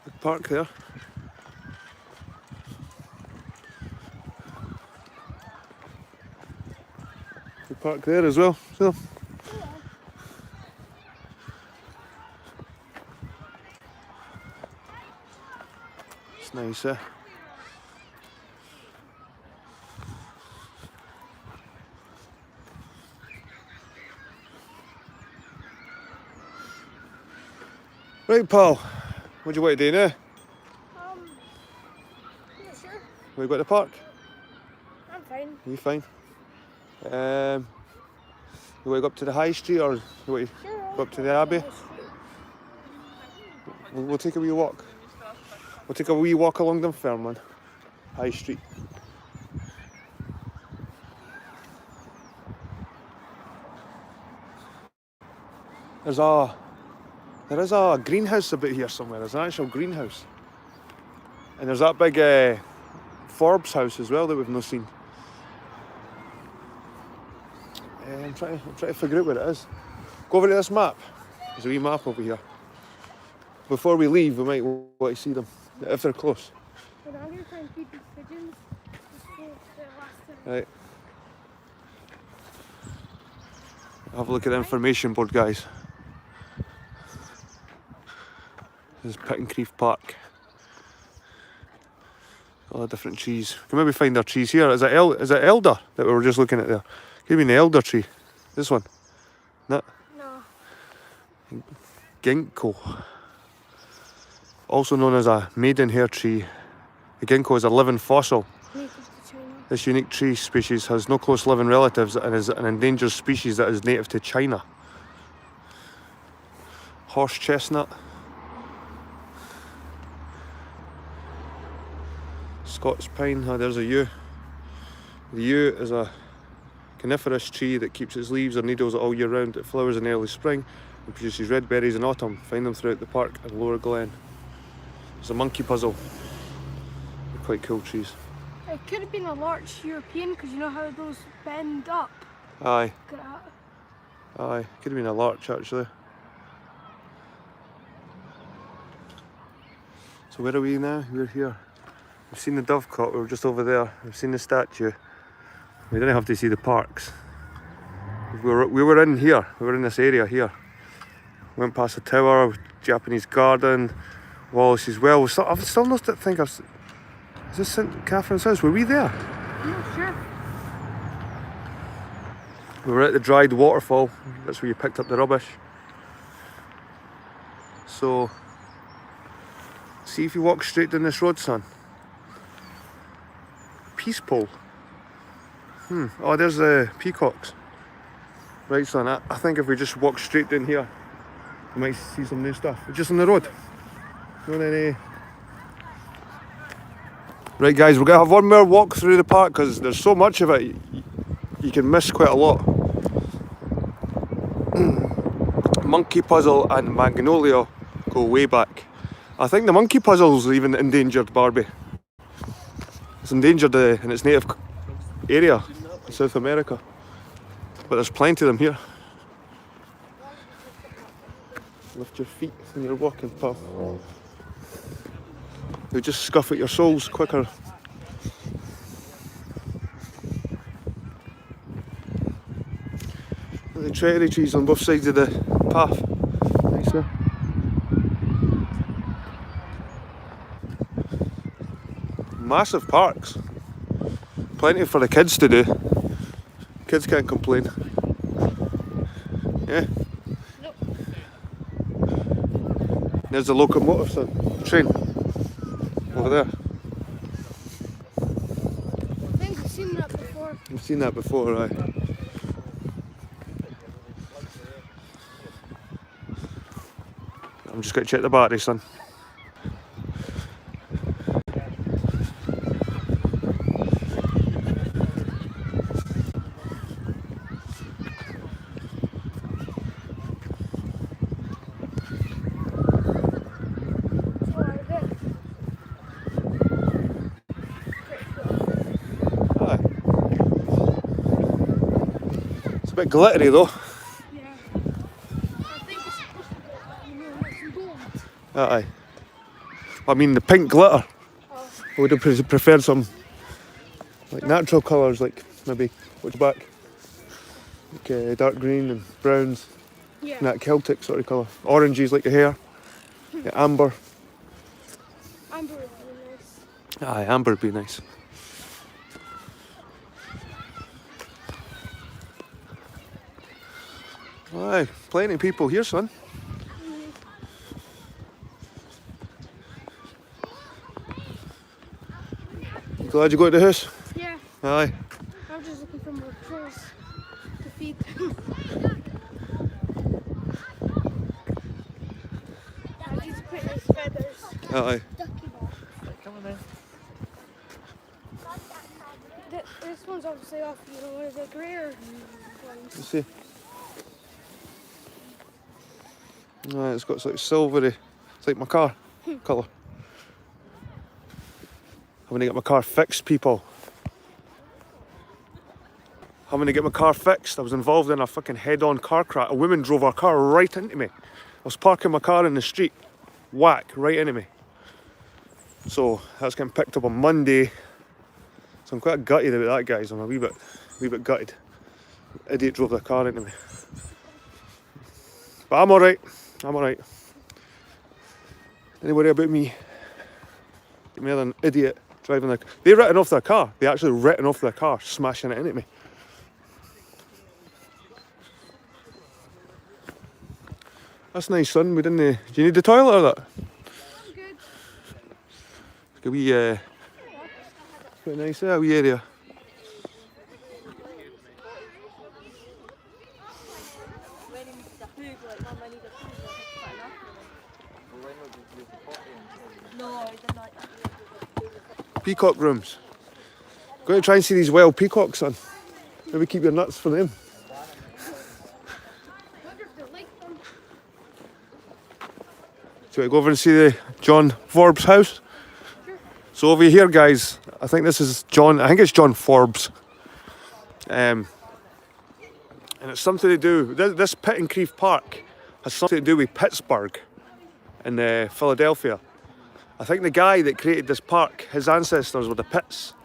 Good park there. Good park there as well. So. It's nice, eh? Right, pal. What do you want to do now? I'm not sure. We go to the park? I'm fine. You fine? You want to go up to the high street or you want to Sure. go up to the Abbey? We'll take a wee walk. We'll take a wee walk along Dunfermline High Street. There is a greenhouse about here somewhere. There's an actual greenhouse. And there's that big Forbes house as well that we've not seen. I'm trying to figure out where it is. Go over to this map. There's a wee map over here. Before we leave, we might want to see them, if they're close. But I'm going to try and feed these pigeons. Just go to the last time. Right. Have a look at the information board, guys. This is Pittencrieff Park. All the different trees. We can maybe find our trees here. Is it elder that we were just looking at there? Could be the elder tree. This one. No. No. Ginkgo. Also known as a maidenhair tree. The ginkgo is a living fossil. Native to China. This unique tree species has no close living relatives and is an endangered species that is native to China. Horse chestnut. Scots pine, there's a yew. The yew is a coniferous tree that keeps its leaves or needles all year round. It flowers in early spring and produces red berries in autumn. Find them throughout the park and Lower Glen. There's a monkey puzzle. They're quite cool trees. It could have been a larch European because you know how those bend up. Aye. Look at that. Aye, could have been a larch actually. So where are we now? We're here. We've seen the dovecot, we were just over there. We've seen the statue. We didn't have to see the parks. We were in here, we were in this area here. Went past the tower, Japanese garden, Wallace's well. I've still not think I've... Is this St Catherine's house? Were we there? I'm not sure. We were at the dried waterfall. That's where you picked up the rubbish. So, see if you walk straight down this road, son. Peace pole. Oh, there's the peacocks. Right, son, I think if we just walk straight down here, we might see some new stuff. Just on the road. Not any... Right, guys, we're going to have one more walk through the park because there's so much of it, you can miss quite a lot. Monkey puzzle and Magnolia go way back. I think the monkey puzzle's even endangered, Barbie. It's endangered in its native area in South America. But there's plenty of them here. Lift your feet when you're walking, pal. They just scuff at your soles quicker. The cherry trees on both sides of the path. Nice there. Massive parks. Plenty for the kids to do. Kids can't complain. Yeah. Nope. There's the locomotive train. Over there. I think I've seen that before. You've seen that before, right? I'm just going to check the battery, son. Aye. It's a bit glittery though. Yeah. I think it's supposed to be, you know, like some gold. Aye. I mean the pink glitter. Oh, I would have preferred some like natural colours, like maybe what's back, like dark green and browns, yeah. and that Celtic sort of colour. Oranges like the hair, yeah, amber. Amber would be nice. Aye, amber would be nice. Aye, plenty of people here, son. You glad you got to the house? Yeah. Aye. I'm just looking for more crows to feed. These are pretty nice feathers. Aye. Come on then. This one's obviously off, you know, one of the rare Let's ones. see. Aye, it's got like silvery. It's like my car colour. Having to get my car fixed, people. Having to get my car fixed. I was involved in a fucking head-on car crash. A woman drove her car right into me. I was parking my car in the street. Whack, right into me. So that's getting picked up on Monday. So I'm quite gutted about that, guys. I'm a wee bit gutted. Idiot drove their car into me. But I'm alright. I'm alright. Don't worry about me. Me other than idiot driving their. They written off their car. They actually written off their car, smashing it into me. That's nice, son. We didn't. Do you need the toilet or that? I'm good. It's a wee. It's quite nice. Yeah, wee area. Peacock rooms. Going to try and see these wild peacocks, son. Maybe keep your nuts for them. I wonder if they like them. So we go over and see the John Forbes house. So over here, guys, I think this is John. I think it's John Forbes. And it's something to do. This Pittencrieff Park has something to do with Pittsburgh in Philadelphia. I think the guy that created this park, his ancestors were the Pitts.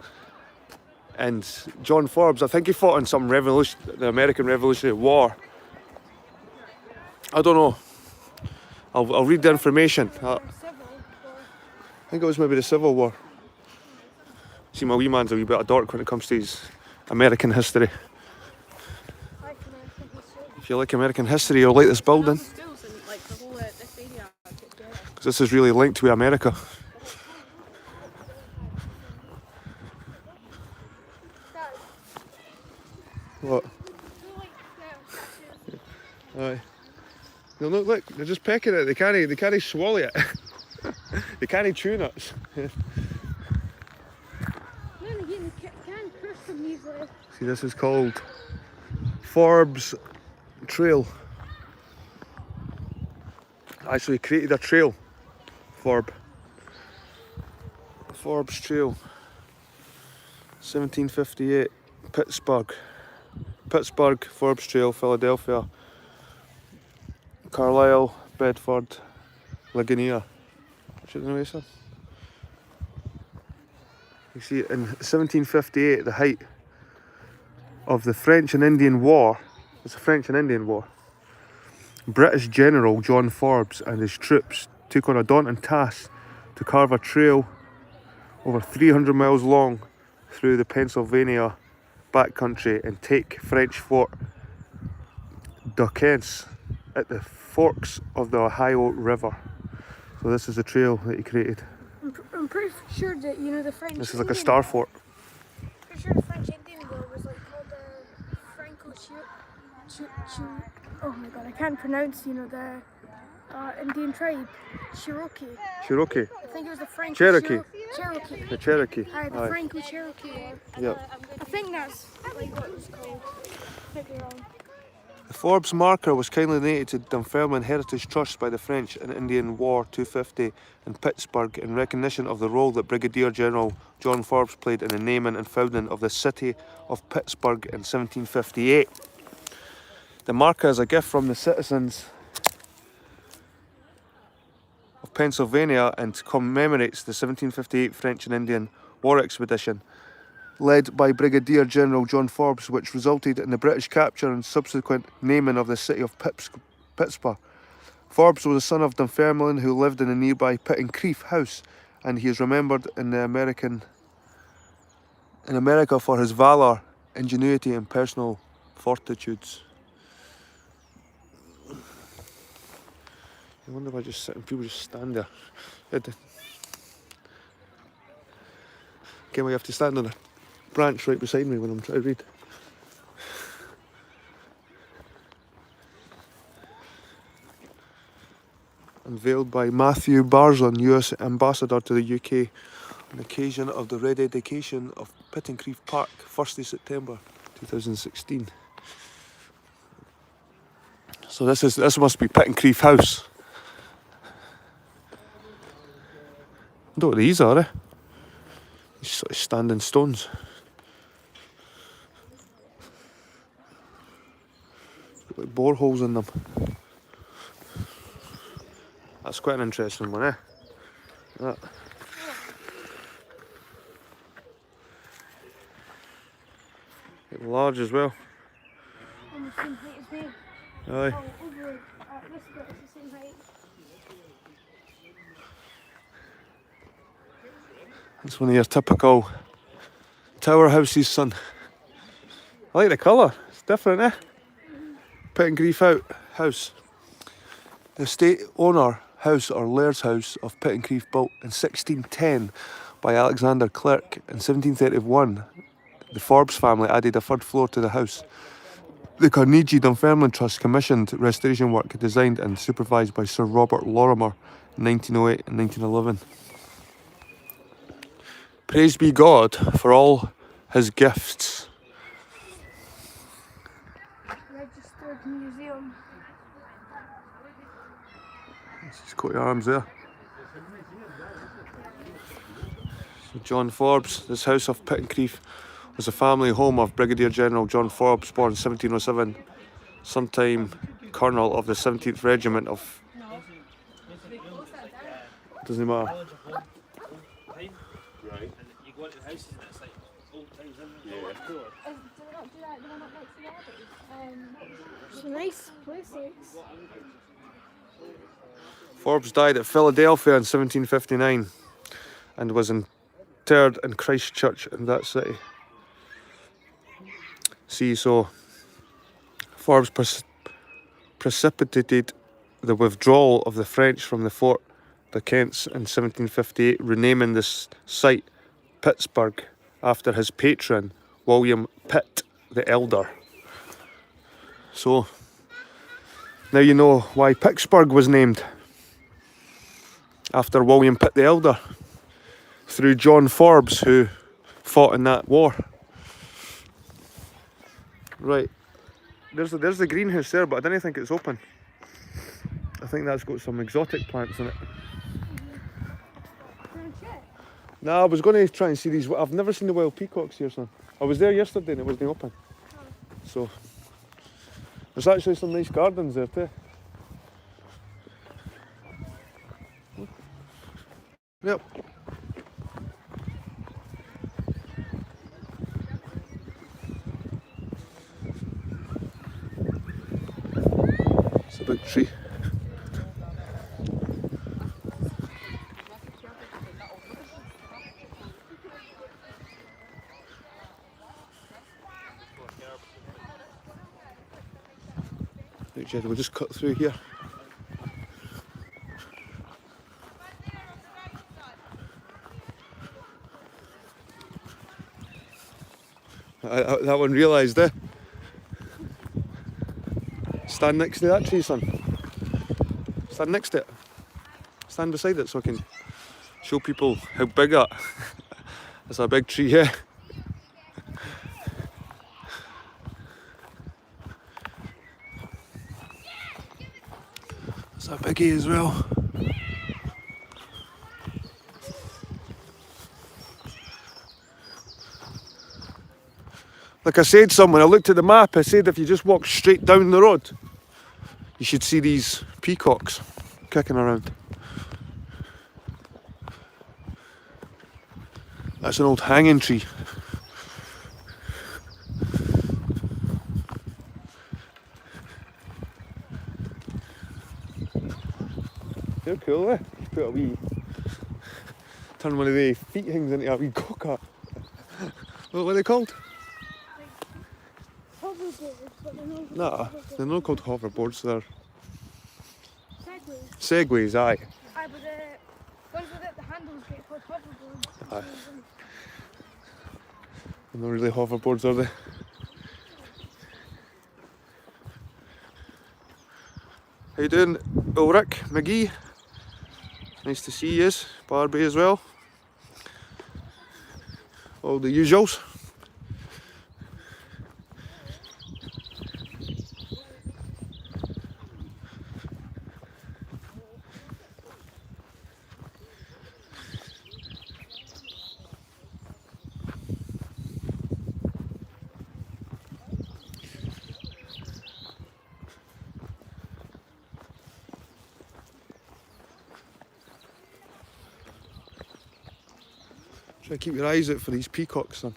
And John Forbes, I think he fought in some revolution, the American Revolutionary War. I don't know. I'll read the information. I think it was maybe the Civil War. See, my wee man's a wee bit of dork when it comes to his American history. If you like American history, you'll like this building. Schools and like the whole this area. Because this is really linked to America. What? Aye. No, look, they're just pecking it. They can't swallow it. They can't chew nuts. See, this is called Forbes Trail. Actually created a trail. Forbes Trail. 1758. Pittsburgh, Forbes Trail, Philadelphia, Carlisle, Bedford, Ligonier. Should I know this? You see, in 1758, the height of the French and Indian War, it's the French and Indian War, British General John Forbes and his troops took on a daunting task to carve a trail over 300 miles long through the Pennsylvania backcountry and take French Fort Duquesne at the forks of the Ohio River. So this is the trail that he created. I'm pretty sure that, you know, the French. This is like a star fort. Pretty sure the French Indian War was like called the Franco. Oh my god, I can't pronounce, you know, the Indian tribe, Cherokee. Cherokee. I think it was the Frank. Cherokee. Cherokee. The Cherokee. Aye, the Aye. Franco Cherokee War. Yeah. I think that's like what it was called. Could be wrong. The Forbes marker was kindly donated to Dunfermline Heritage Trust by the French in Indian War 250 in Pittsburgh in recognition of the role that Brigadier General John Forbes played in the naming and founding of the city of Pittsburgh in 1758. The marker is a gift from the citizens of Pennsylvania and commemorates the 1758 French and Indian War expedition led by Brigadier General John Forbes, which resulted in the British capture and subsequent naming of the city of Pittsburgh. Forbes was the son of Dunfermline who lived in the nearby Pittencrieff house, and he is remembered in America for his valour, ingenuity and personal fortitudes. I wonder if I just sit and people just stand there. Okay, well, you have to stand on a branch right beside me when I'm trying to read. Unveiled by Matthew Barzon, US Ambassador to the UK, on occasion of the rededication of Pittencrieff Park, 1st of September 2016. So this must be Pittencrieff House. I don't know what these are, eh? These sort of standing stones. Got like boreholes in them. That's quite an interesting one, eh? That. Quite large as well. On the same height as me. Aye. Oh, over this bit is the same height. It's one of your typical tower houses, son. I like the colour. It's different, eh? Pittencrieff house. The estate owner house or Laird's house of Pittencrieff built in 1610 by Alexander Clerk. In 1731, the Forbes family added a third floor to the house. The Carnegie Dunfermline Trust commissioned restoration work designed and supervised by Sir Robert Lorimer in 1908 and 1911. Praise be God for all his gifts. Registered museum. His coat of arms there. So John Forbes, this house of Pittencrieff was a family home of Brigadier General John Forbes, born in 1707, sometime colonel of the 17th Regiment of... Doesn't matter. It's a nice place. Forbes died at Philadelphia in 1759 and was interred in Christ Church in that city. See, so Forbes precipitated the withdrawal of the French from the Fort de Kents in 1758, renaming this site Pittsburgh after his patron, William Pitt the Elder. So, now you know why Pittsburgh was named after William Pitt the Elder, through John Forbes, who fought in that war. Right, there's the greenhouse there, but I don't think it's open. I think that's got some exotic plants in it. No, I was going to try and see these. I've never seen the wild peacocks here, son. I was there yesterday and it wasn't open. So, there's actually some nice gardens there too. Yep. It's a big tree. Right, Jed, we'll just cut through here. That one realised, eh? Stand next to that tree, son. Stand next to it. Stand beside it so I can show people how big that. It's a big tree, yeah. It's a biggie as well. Like I said, someone, I looked at the map, I said if you just walk straight down the road, you should see these peacocks kicking around. That's an old hanging tree. They're cool, eh? Put a wee, turn one of the feet things into a wee go-kart. What are they called? Hoverboards, but they're not. Nah, they're not called hoverboards, they're Segways. segways, aye. Aye, but the ones without the handles get called hoverboards. Aye. They're not really hoverboards, are they? How you doing, Ulrich McGee? Nice to see you, Barbie as well. All the usuals. Try to keep your eyes out for these peacocks, son.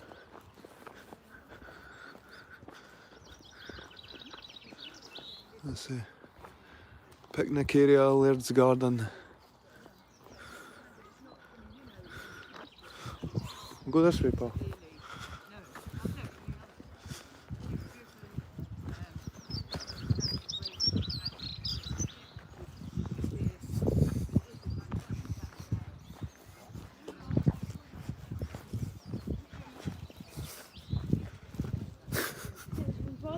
Let's see. Picnic area, Laird's Garden. Go this way, pal.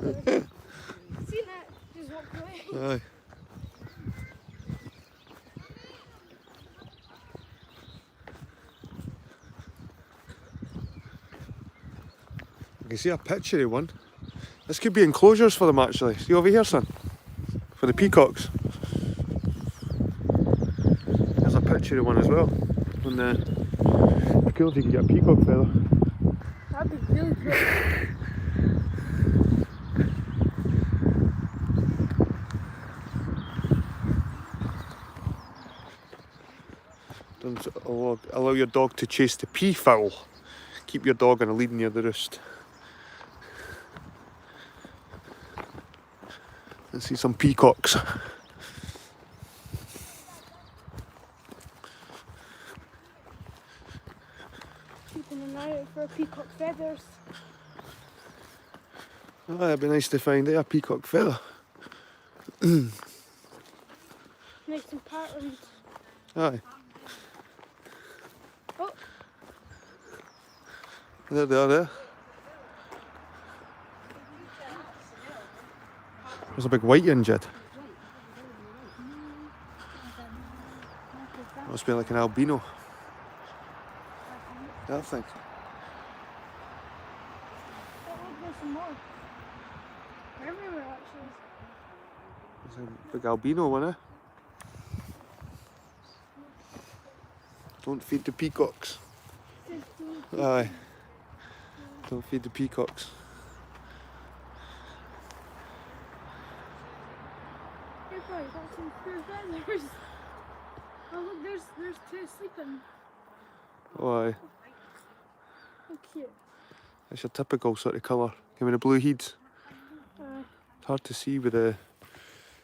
Seen that? Just walked away. Aye. I can see a picture of one. This could be enclosures for them actually. See over here, son? For the peacocks. There's a picture of one as well. And it'd be cool if you could get a peacock feather. That'd be really cool. Don't allow your dog to chase the peafowl. Keep your dog on a lead near the roost. Let's see some peacocks. Keeping an eye out for peacock feathers. Oh, it'd be nice to find a peacock feather. Nice and patterned. Aye. Oh, There they are there. There's a big white one, Jed. Must be like an albino. That thing. oh, look, there's some more. Everywhere, actually. There's a big albino one, eh? Don't feed the peacocks. 15. Aye. Don't feed the peacocks. Here, boy, got some spare feathers. Oh, look, there's two sleeping. Oh, aye. How cute. It's your typical sort of colour. Give me the blue heads. It's hard to see with the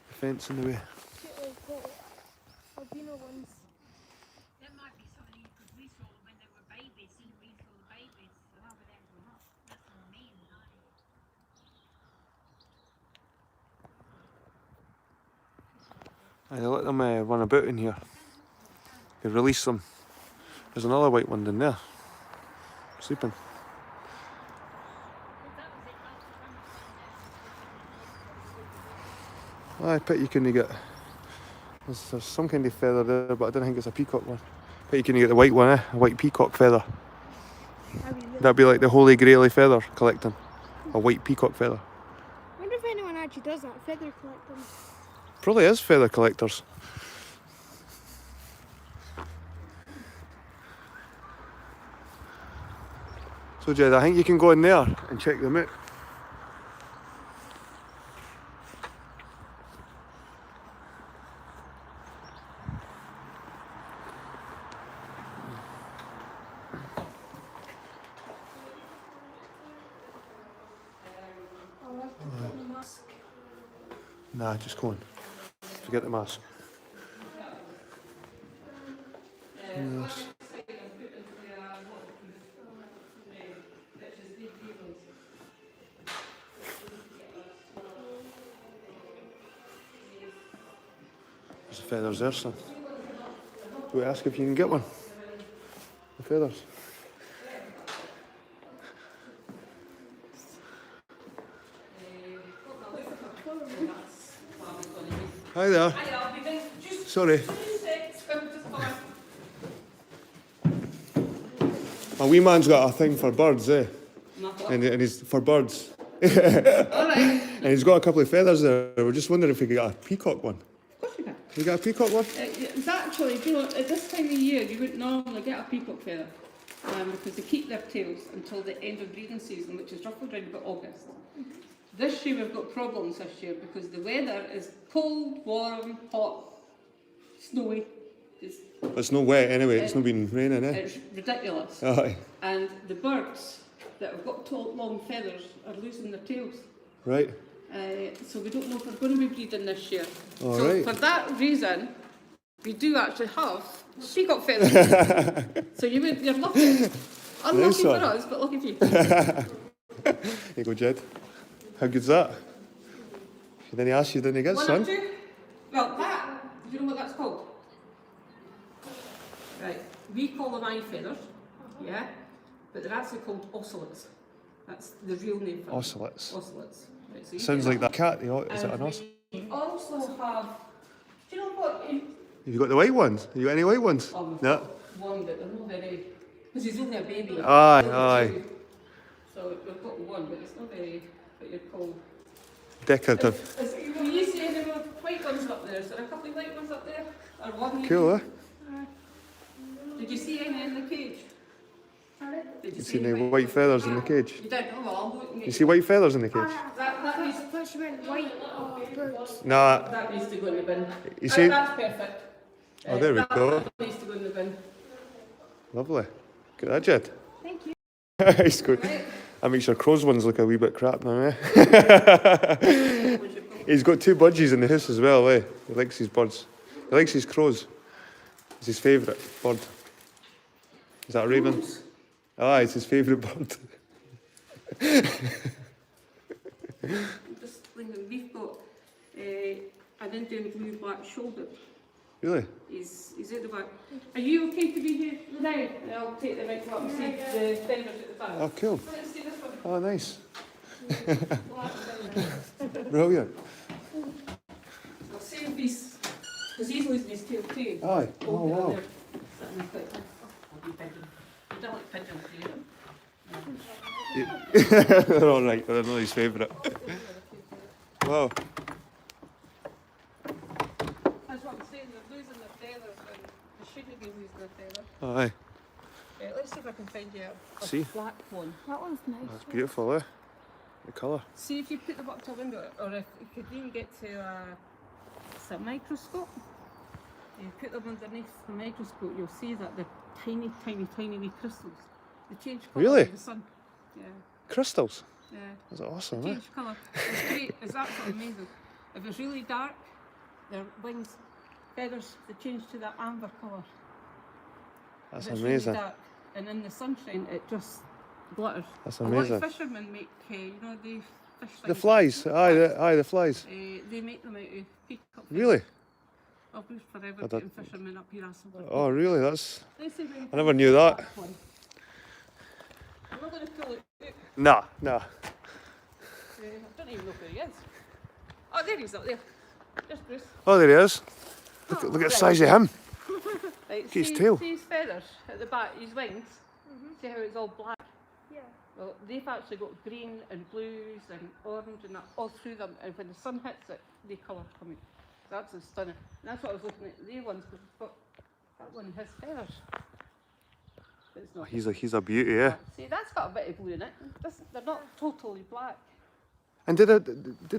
fence in the way. Cute little albino ones. That might be something because we saw them when they were babies. See, we saw the babies. So how were they grown up? That's what I mean. Aye, they let them run about in here. They release them. There's another white one down there. Sleeping. I bet you couldn't get There's some kind of feather there, but I don't think it's a peacock one. Bet you can get the white one, a white peacock feather. That'd be like the holy grail of feather collecting. A white peacock feather. I wonder if anyone actually does that, feather collecting. Probably is feather collectors. So Jed, I think you can go in there and check them out. Nah, just go on. Forget the mask. Yes. There's the feathers there, son. Do we ask if you can get one? The feathers. Hi there. Sorry. My wee man's got a thing for birds, eh? And he's for birds. And he's got a couple of feathers there. We're just wondering if we could get a peacock one. Of course you can. You got a peacock one? It's actually, you know, at this time of year, you wouldn't normally get a peacock feather because they keep their tails until the end of breeding season, which is roughly around about August. This year we've got problems this year because the weather is cold, warm, hot, snowy. It's not wet anyway, it's not been raining, eh? It's ridiculous. Aye. And the birds that have got tall, long feathers are losing their tails. Right. So we don't know if we're going to be breeding this year. All so right. for that reason, we do actually have peacock feathers. So you're lucky. Unlucky Nice for one. us, but lucky for you. Here you go, Jed. How good's that? She didn't ask you, didn't get, One son? or two? Well, that, do you know what that's called? Right, we call them eye feathers, yeah, but they're actually called ocelots. That's the real name for them. Ocelots. Ocelots. Right, so you Sounds get like that cat. Is it an And ocelot? we also have, do you know what? Have you got the white ones? Have you got any white ones? Oh, we've No. got one, but they're not very, because he's only a baby. Aye, He's only aye. 2. So we've got one, but it's not very, what you're called. Decorative. Can you see any more white ones up there? Is there a couple of white ones up there? Or one? Cool, eh? Did you see any in the cage? Did You see any white feathers in the cage? You did? Oh, well, I'll look and You get see white feathers in the cage? that needs, First you meant white birds. Nah. that needs to go in the bin. You see? That's perfect. Oh, there we that go. needs to go in the bin. Lovely. Get that, Jed. Thank you. He's good. Right. That makes your crow's ones look a wee bit crap now, eh? He's got 2 budgies in the house as well, eh? He likes his birds. He likes his crows. It's his favourite bird. Is that a raven? Ah, it's his favourite bird. Just thinking, we've got an Indian blue black shoulder. Really? He's at the back. Are you okay to be here now? And I'll take the mic up and see the fenders at the back. Oh, cool. Let's see this one. Oh, nice. Black fender. Brilliant. I'll save these, because he's losing his tail too. Aye. Oh, wow. You don't like pigeons, do you? They're all right. They're not his favourite. Wow. That's what I'm saying, they're losing their feathers and they shouldn't be losing their feathers. Aye. Right, let's see if I can find you a See? black one. That one's nice. That's beautiful, eh? The colour. See if you put them up to a window, or if you could even get to a microscope. You put them underneath the microscope, you'll see that they're tiny, tiny, tiny wee crystals. They change colour Really? in the sun. Yeah, Crystals. yeah. That's awesome, They eh? change colour. It's great. It's absolutely amazing. If it's really dark, their wings, feathers, they change to that amber colour. That's If it's amazing. Really dark, and in the sunshine, it just glitters. That's A lot amazing. of fishermen make, you know, they fish The things. flies. Aye, the flies. They make them out of peacock. Really? I'll be forever I getting don't- fishermen up here asking for Oh, really? That's... Let's see if we can I never find knew that. that one. I'm not going to pull it out. Nah. I don't even know who he is. Oh, there he is up there. There's Bruce. Oh, there he is. Look at the size of him. Right, Look at his tail. See his feathers at the back, his wings? See how it's all black? Yeah. Well, they've actually got green and blues and orange and that all through them, and when the sun hits it, they colour coming. It's absolutely stunning. And that's what I was looking at, the ones, because we've got that one has feathers. But it's not. He's a beauty, yeah. See, that's got a bit of blue in it. They're not totally black. And did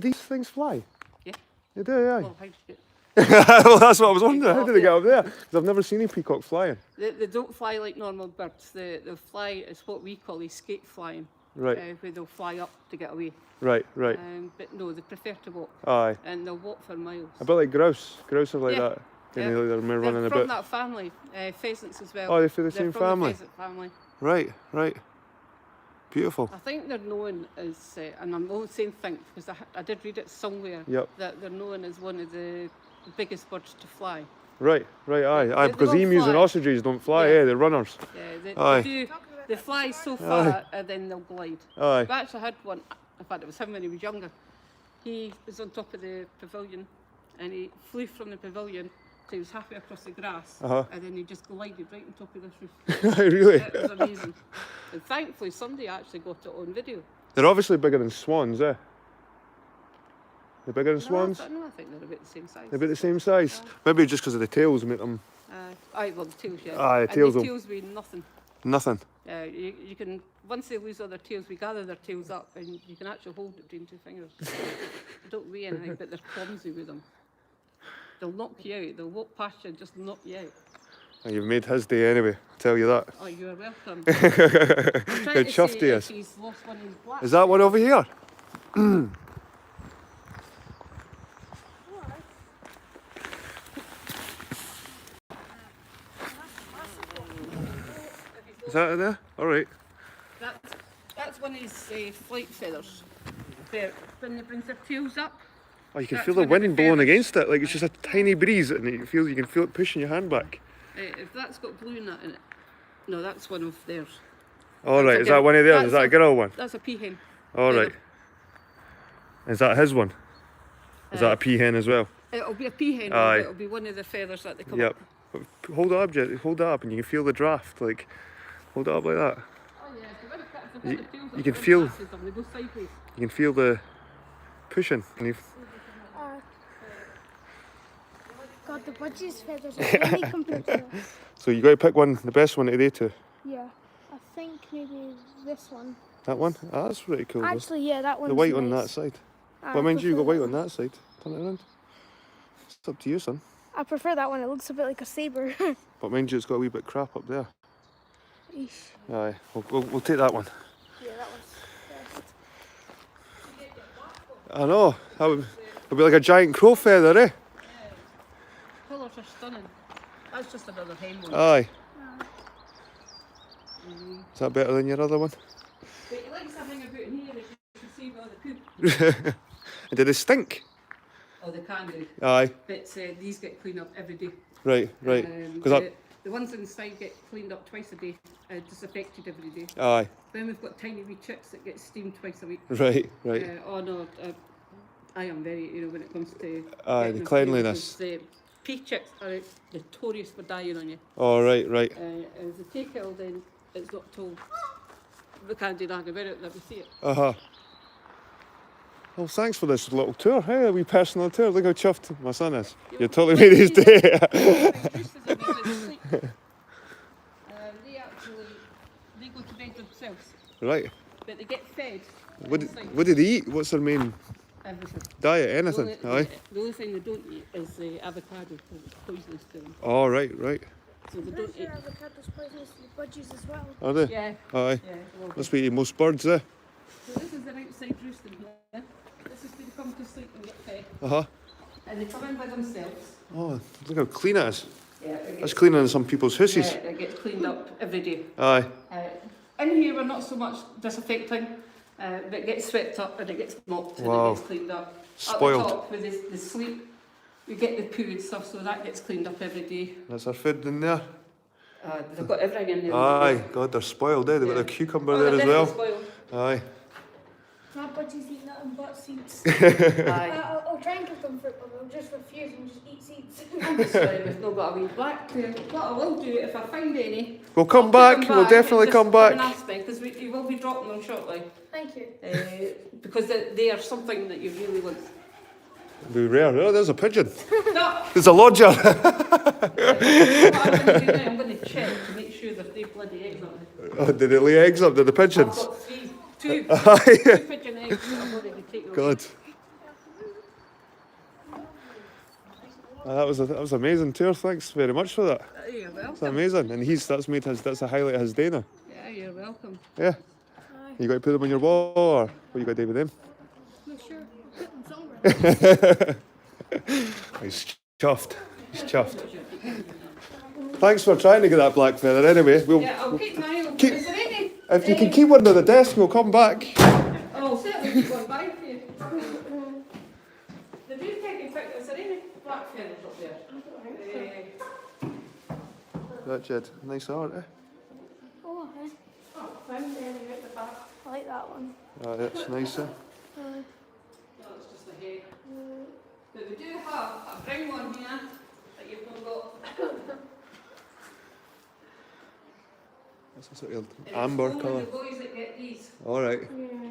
these things fly? Yeah. They do, yeah. Well, how do you get? Well, that's what I was wondering. How did they get up there? Because I've never seen a peacock flying. They don't fly like normal birds. They fly, it's what we call escape flying. Right. Where they'll fly up to get away. Right. But no, they prefer to walk. Aye. And they'll walk for miles. A bit like grouse. Grouse are like Yeah. that. Yeah. They're running They're a from bit. that family, pheasants as well. Oh, they're from the They're same from family. The pheasant family. Right. Beautiful. I think they're known as, and I'm only saying think because I did read it somewhere, Yep. that they're known as one of the biggest birds to fly. Right, aye. They Because don't emus and fly. ostriches don't fly, Yeah. they're runners. Yeah, Aye. they fly so far and then they'll glide. Aye. I actually had one, in fact it was him when he was younger. He was on top of the pavilion and he flew from the pavilion so he was halfway across the grass and then he just glided right on top of this roof. Really? It was amazing. And thankfully somebody actually got it on video. They're obviously bigger than swans, eh? They're bigger than swans? No, I think they're about the same size. They're about the same size? Maybe just because of the tails make them Aye, well, the tails, yeah. Aye, And tails the will- tails weigh nothing. nothing. You can, once they lose all their tails, we gather their tails up and you can actually hold it between two fingers. They don't weigh anything, but they're clumsy with them. They'll knock you out. They'll walk past you and just knock you out. Oh, you've made his day anyway, I'll tell you that. Oh, you are welcome. Good chuffed he is. He's lost one of his black. Is that one over here? Is that in there? Alright. That's one of his flight feathers. When they bring their tails up. Oh, you can That's feel the one of the wind blowing feathers. against it, like it's just a tiny breeze and you can feel it pushing your hand back. If that's got blue in it, no, that's one of theirs. Alright, a is that girl. one of theirs? Is That's that a girl one? That's a peahen. Alright. Is that his one? Is that a peahen as well? It'll be a peahen, Aye. but it'll be one of the feathers that they come Yep. up. Hold it up, Jet. Hold it up and you can feel the draft, like, hold it up like that. Oh yeah, so when it the tails you up, can when it feel- passes them, they go sideways. You can feel the pushing and you've... God, the budgies feathers are tiny compared to this. So you got to pick one, the best one today too. Yeah, I think maybe this one. That one? Ah, that's pretty cool. though. Actually, yeah, that one. The white on that side. I But mind you, you got prefer white that on one. that side. Turn it around. It's up to you, son. I prefer that one. It looks a bit like a saber. But mind you, it's got a wee bit crap up there. Eesh. Aye, we'll take that one. Yeah, that one's best. I know. That would be like a giant crow feather, eh? Colours are stunning. That's just another hen one. Aye. Is that better than your other one? But he likes to hang about in here, as you can see with all the poop. And did it stink? Oh, they can do. Aye. But these get cleaned up every day. Right. Because The ones inside get cleaned up twice a day, disinfected every day. Aye. Then we've got tiny wee chicks that get steamed twice a week. Right. Oh no, I am very, when it comes to Aye, getting the them cleanliness. clean, because the pea chicks are notorious for dying on you. Oh, right. As they take it, then it's not told. We can't do nothing about it, that we see it. Well, thanks for this little tour. Hey, a wee personal tour. Look how chuffed my son is. You totally made his day. They go to bed themselves, Right. but they get fed. What inside. did they eat? What's their main Everything. diet? Anything? The Aye. only thing they don't eat is the avocado because it's poisonous to them. Oh, right. So they I'm don't sure eat. avocado's poisonous to the budgies as well. Are they? Yeah. Aye. Yeah. Well, Must be eating most birds, eh? so this is their outside roosting here. This is where they come to sleep and get fed. And they come in by themselves. Oh, look how clean it is. Yeah. It That's gets, cleaner than some people's hussies. yeah, it gets cleaned up every day. Aye. In here we're not so much disinfecting, but it gets swept up and it gets mopped and Wow. it gets cleaned up. Spoiled. Up the top where they sleep, we get the poo and stuff, so that gets cleaned up every day. That's our food in there. They've got everything in there. Aye. God, they're spoiled, eh? They've got Yeah. a cucumber Oh, there they're as well. definitely spoiled. Aye. My budgies eat nothing but seeds. Aye. I'll try and give them fruit, but they'll just refuse and just eat seeds. I'm just sorry we've not got a wee black pair. What I will do, if I find any, We'll come I'll put back. them We'll definitely and come just back. ask me, because you will be dropping them shortly. Thank you. Because they are something that you really want. Be rare. Oh, there's a pigeon. No! There's a lodger. What I'm going to do now, I'm going to check to make sure that they bloody eggs on there. Oh, did it lay eggs up? Did the I've pigeons? got two pigeon eggs that I've already taken away. God. That was amazing tour. Thanks very much for that. You're welcome. It's amazing. And that's a highlight of his day now. Yeah, you're welcome. Yeah. You got to put them on your wall, or what you got to do with them? No, sure. I'll put them somewhere. He's chuffed. He's chuffed. Thanks for trying to get that black feather. Anyway, Yeah, I'll keep an eye on. keep- Is there any? if you can keep one on the desk, we'll come back. Oh, certainly keep one by for you. They do take in fact, is there any black feathers up there? Richard, nice art, eh? Oh, okay. Oh, found them at the back. I like that one. It's nicer. No, it's just a head. But we do have a brown one here that you've not got. That's a sort of And amber it's only colour. the boys that get these. All right. Yeah.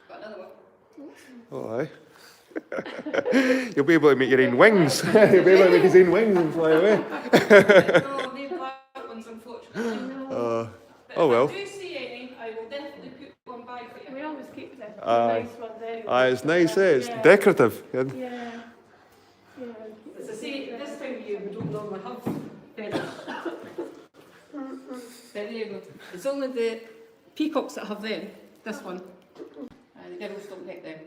Got another one. Oh, aye. You'll be able to make your own wings. You'll be able to make his own wings and fly away. No, no black ones, unfortunately. Oh But well. if I do see any, I will definitely put one by for you. We always keep the Aye. nice ones anyway. Aye, it's nice, eh? It's Yeah. decorative. Yeah. Yeah. Yeah. As I say, this time of year we don't normally have feathers. But there you go. It's only the peacocks that have them, this one. And the girls don't get them.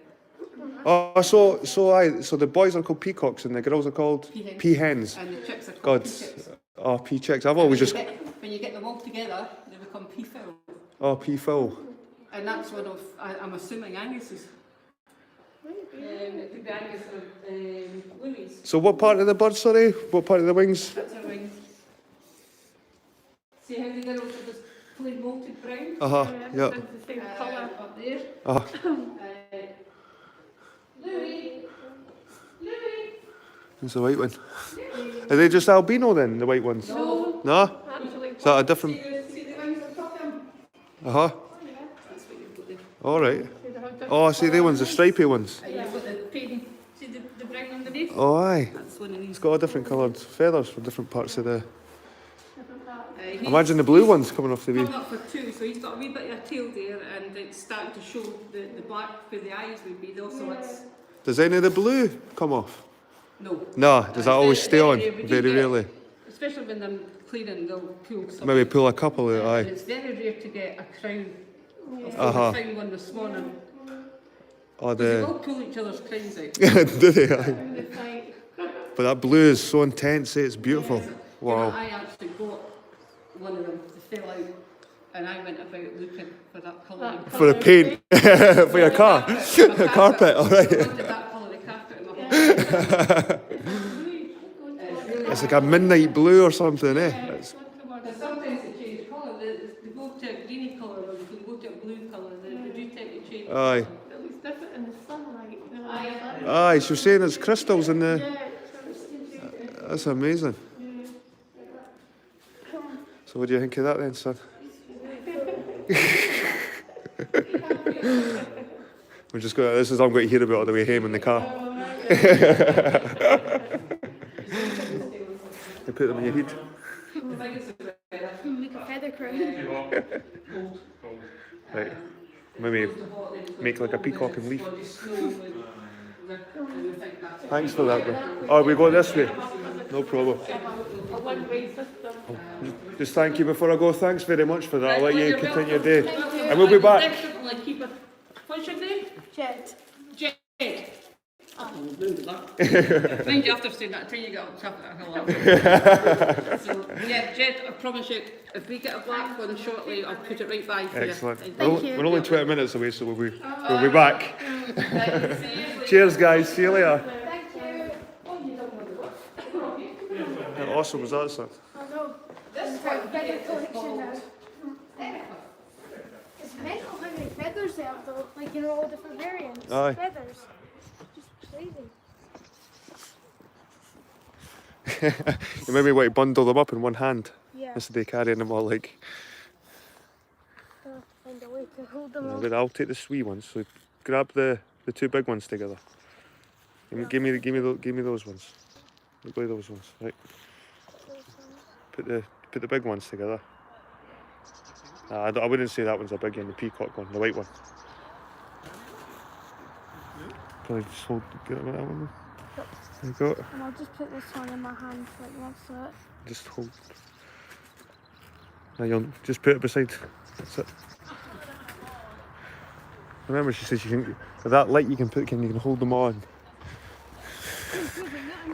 Oh, so the boys are called peacocks and the girls are called Peahens. peahens. And the chicks are called God, peachicks. oh, pea chicks. I've always just When you get them all together, they become peafowl. pea fowl. And that's one of, I'm assuming, Angus's. It could be Angus or Louis. So what part of the bird? Sorry, what part of the wings? That's her wings. See how the girls are just plain molted brown? Yeah. It's the same colour. Up there. Louis! Louis! It's the white one. Are they just albino then? The white ones? No. No? Actually, Is that a different? See the wings on top of them? That's what you've got there. All right. Oh, I see the ones, the stripy ones. You've got the painting. See the brown underneath? Oh, aye. That's one of these. It's got all different coloured feathers for different parts of the. He's Imagine the blue ones coming off the wing. coming up for two, so he's got a wee bit of a tail there, and it's starting to show the black where the eyes would be though, so it's... Does any of the blue come off? No. No. Does that always stay on? rare. We do Very get- rarely. Especially when they're cleaning, they'll pull some. Maybe pull a couple out. And Aye. it's very rare to get a crown. We found one this morning. Oh, They the. will pull each other's crowns out. Do they? Aye. it's like, But that blue is so intense. Eh? It's beautiful. You know, Wow. I actually bought one of them, they fell out, and I went about looking for that colouring. For the paint. For your car. A carpet. All I right. wanted that colouring carpet in my home. It's like a midnight blue or something, eh? It's, But sometimes they change colour. They go to a greeny colour or they can go to a blue colour. They do tend to change. aye. it looks different in the sunlight. You know, Aye. So you're saying it's crystals in the. yeah, it's That's amazing. So what do you think of that then, son? We're just going. This is all I'm going to hear about on the way home in the car. You put them in your head. make a feather crown. Right. Maybe make like a peacock and leaf. Thanks for that. Bro. Oh, we go this way. No problem. A one-way system. Just thank you before I go. Thanks very much for that. I'll let you You're continue your welcome. day. And we'll be back. Definitely keep it. What's your name? Jed. Jed. Oh, mind you, after saying that, until you get up top of the hill. So, yeah, Jed, I promise you, if we get a black one shortly, I'll put it right by for Excellent. you. We're only 20 minutes away, so we'll be back. Cheers, guys. See you later. Thank you. How awesome was that, son? I know. This Very one big here is collection called now. colours they have though, like, you know, all different variants, Aye. feathers. Just crazy. You maybe want to bundle them up in one hand Yeah. instead of carrying them all like. I'll have to find a way to hold them all. But I'll take the wee ones. So grab the two big ones together. Yeah. Give me those ones. Look at those ones. Right. Put the big ones together. I wouldn't say that one's a big one. The peacock one, the white one. Probably just get that one. There you go. And I'll just put this one in my hand like next to it. Just hold. Now you'll just put it beside. That's it. Remember, she says you can. With that light, you can hold them on.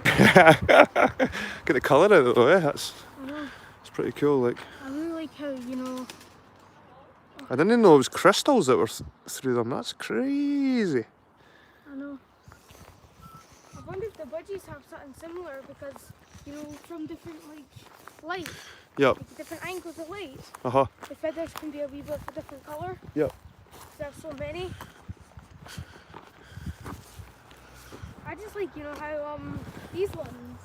Get the colour out of it though, eh? That's pretty cool. Like, I really like how, you know. I didn't know it was crystals that were through them. That's crazy. I know. I wonder if the budgies have something similar because, you know, from different like light, Yep. like different angles of light, Uh-huh. the feathers can be a wee bit of a different colour. Yep. There's so many. I just like, you know, how these ones,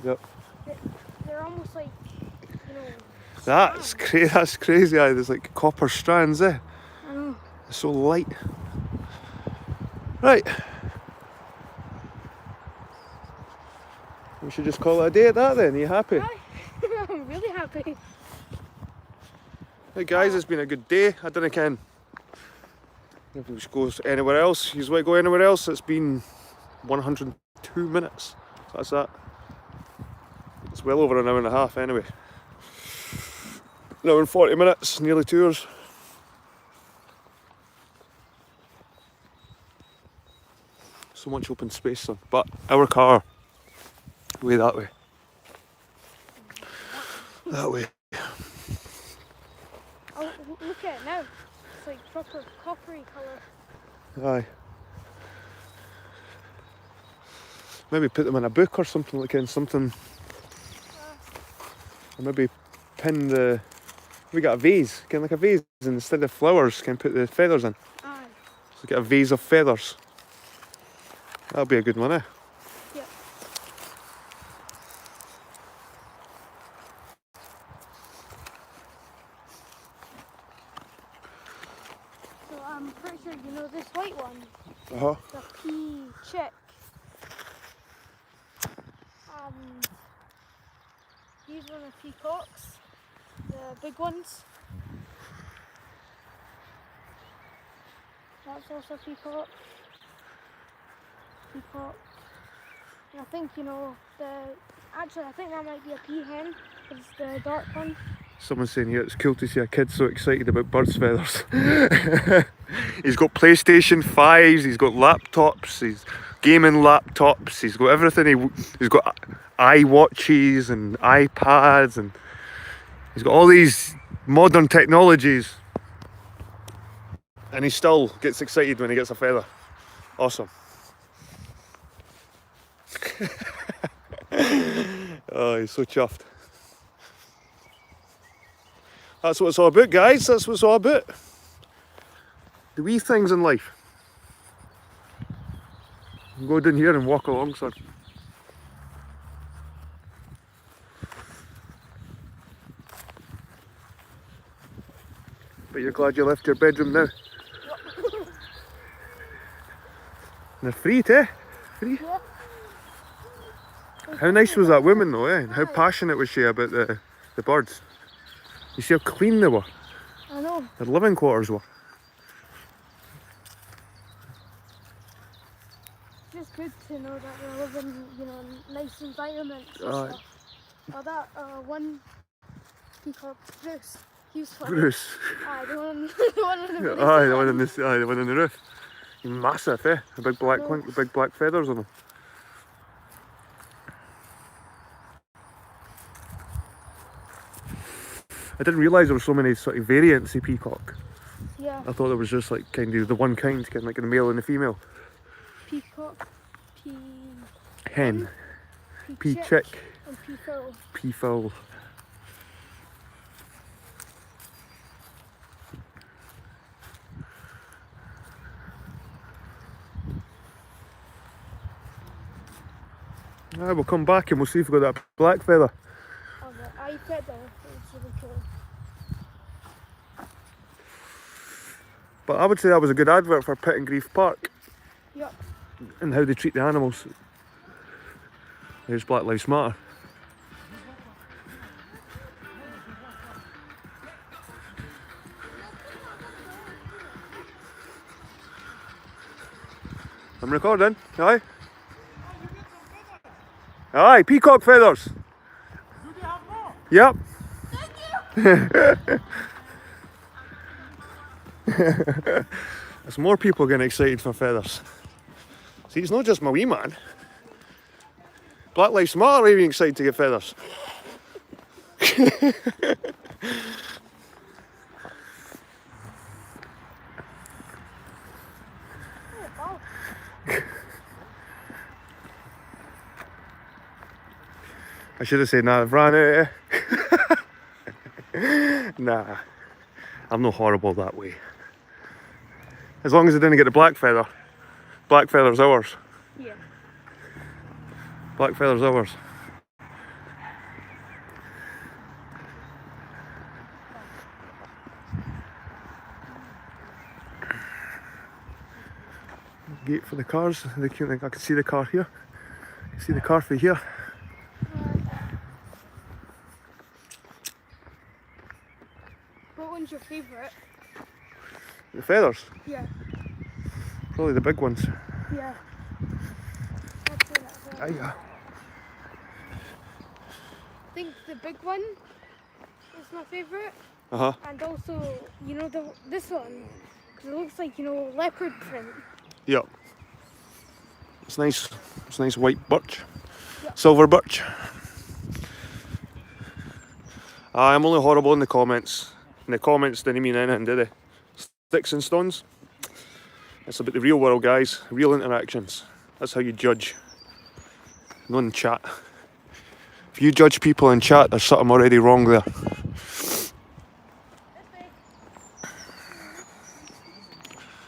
Yep. they're almost like, you know. That's strands. That's crazy. Aye. There's like copper strands, eh? I know. They're so light. Right. We should just call it a day at that then. Are you happy? Aye. I'm really happy. Hey guys, it's been a good day. I don't know if we should go anywhere else. You want to go anywhere else? It's been 102 minutes. So that's that. It's well over an hour and a half anyway. An hour and 40 minutes, nearly 2 hours. So much open space, son. But our car, way that way. That way. Oh, look at it now. It's like proper coppery colour. Aye. Maybe put them in a book or something like in something. Or maybe pin the. We got a vase, like a vase, and instead of flowers, can put the feathers in. Aye. So get a vase of feathers. That'll be a good one, eh? Yep. So I'm pretty sure you know this white one, Uh-huh. the pea chick. These are the peacocks, the big ones. That's also peacock. Peacock. And I think, you know, actually I think that might be a peahen, it's the dark one. Someone's saying here it's cool to see a kid so excited about birds' feathers. He's got PlayStation 5s, he's got laptops, he's gaming laptops, he's got everything. He's got iWatches and iPads, and he's got all these modern technologies. And he still gets excited when he gets a feather. Awesome. Oh, he's so chuffed. That's what it's all about, guys. That's what it's all about. The wee things in life. You can go down here and walk along, son. But you're glad you left your bedroom now. And they're free, eh? Free. Yeah. How nice was that woman though, eh? And how passionate was she about the birds? You see how clean they were? I know. Their living quarters were. It's just good to know that we live in, you know, nice environments and Aye. stuff. Oh, that one peacock, Bruce. He was funny. Bruce. Aye, the one, the one on the roof. Aye, the one on this. Aye, the one on the roof. He's massive, eh? The big black one with big black feathers on him. I didn't realise there were so many sort of variants of peacock. Yeah. I thought there was just like kind of the one kind, kind of like the male and the female. Peacock, pea Hen, pea chick, and pea fowl. pea fowl. We'll come back and we'll see if we've got that black feather. Oh, the eye feather. It's really cool. But I would say that was a good advert for Pittencrieff Park Yep. and how they treat the animals. There's Black Lives Matter. I'm recording, aye? Aye, peacock feathers. Yep. There's more people getting excited for feathers. See, it's not just my wee man. Black Lives Matter are even excited to get feathers. Oh, I should have said, nah, I've ran out of Nah, I'm not horrible that way. As long as I didn't get the black feather. Black feather's ours. yeah. Black feather's ours. Gate for the cars. I can see the car here. I can see the car from here. What one's your favourite? The feathers, Yeah. probably the big ones. Yeah. I'd say that as well. Aye. I think the big one is my favourite. Uh-huh. And also, you know, this one. Because it looks like, you know, leopard print. Yep. It's nice. It's nice white birch. Yep. Silver birch. I'm only horrible in the comments. And the comments didn't mean anything, did they? Sticks and stones. It's about the real world, guys. Real interactions. That's how you judge. Not in chat. If you judge people in chat, there's something already wrong there.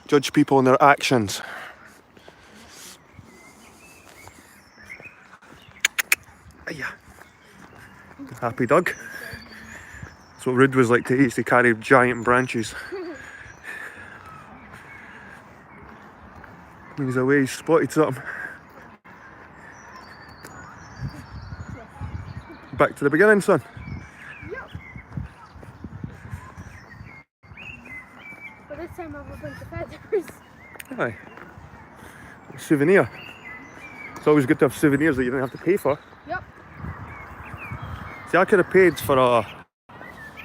Judge people on their actions. Hiya. Happy dog. That's what Rude was like to eat. He used to carry giant branches. When he's away, he's spotted something. Back to the beginning, son. Yep. But this time I've got a bunch of feathers. Aye. A souvenir. It's always good to have souvenirs that you don't have to pay for. Yep. See, I could have paid for a...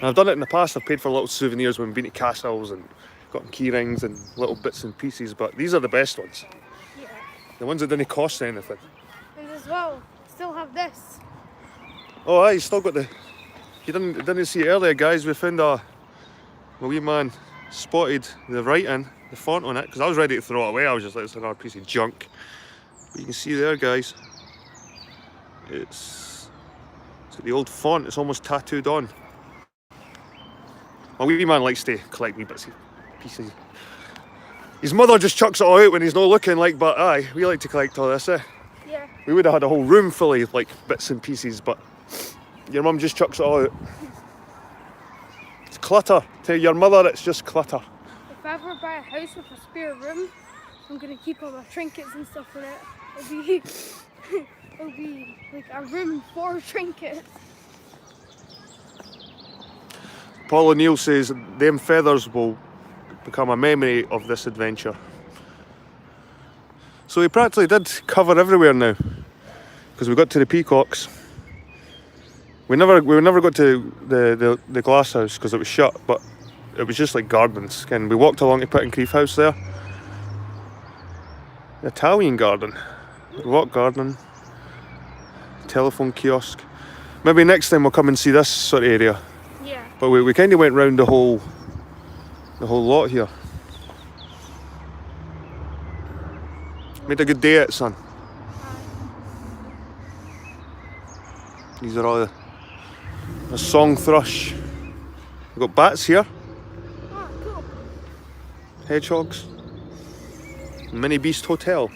I've done it in the past, I've paid for little souvenirs when we've been to castles and gotten key rings and little bits and pieces, but these are the best ones. Yeah. The ones that didn't cost anything. And as well, still have this. Oh, aye, you still got the... You didn't see it earlier, guys. We found my wee man spotted the writing, the font on it, because I was ready to throw it away. I was just like, it's another piece of junk. But you can see there, guys, it's the old font. It's almost tattooed on. My wee man likes to collect wee bits of pieces. His mother just chucks it all out when he's not looking, like, but aye, we like to collect all this, eh? Yeah. We would have had a whole room full of like bits and pieces, but your mum just chucks it all out. It's clutter. Tell your mother it's just clutter. If I ever buy a house with a spare room, I'm going to keep all my trinkets and stuff in it. It'll be like a room for trinkets. Paul O'Neill says them feathers will become a memory of this adventure. So we practically did cover everywhere now, because we got to the peacocks. We never got to the glass house because it was shut, but it was just like gardens. And we walked along to Pittencrieff house there. The Italian garden, rock garden, telephone kiosk. Maybe next time we'll come and see this sort of area. Yeah. But we kind of went round the whole lot here. Made a good day at it, son. These are all the song thrush. We've got bats here, Oh, cool. hedgehogs, Mini Beast Hotel.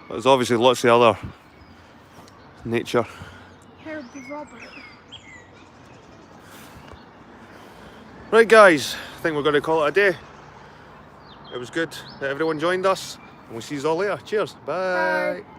There's obviously lots of other nature. Herbie Robert. Right guys, I think we're going to call it a day. It was good that everyone joined us, and we'll see you all later. Cheers. Bye. Bye.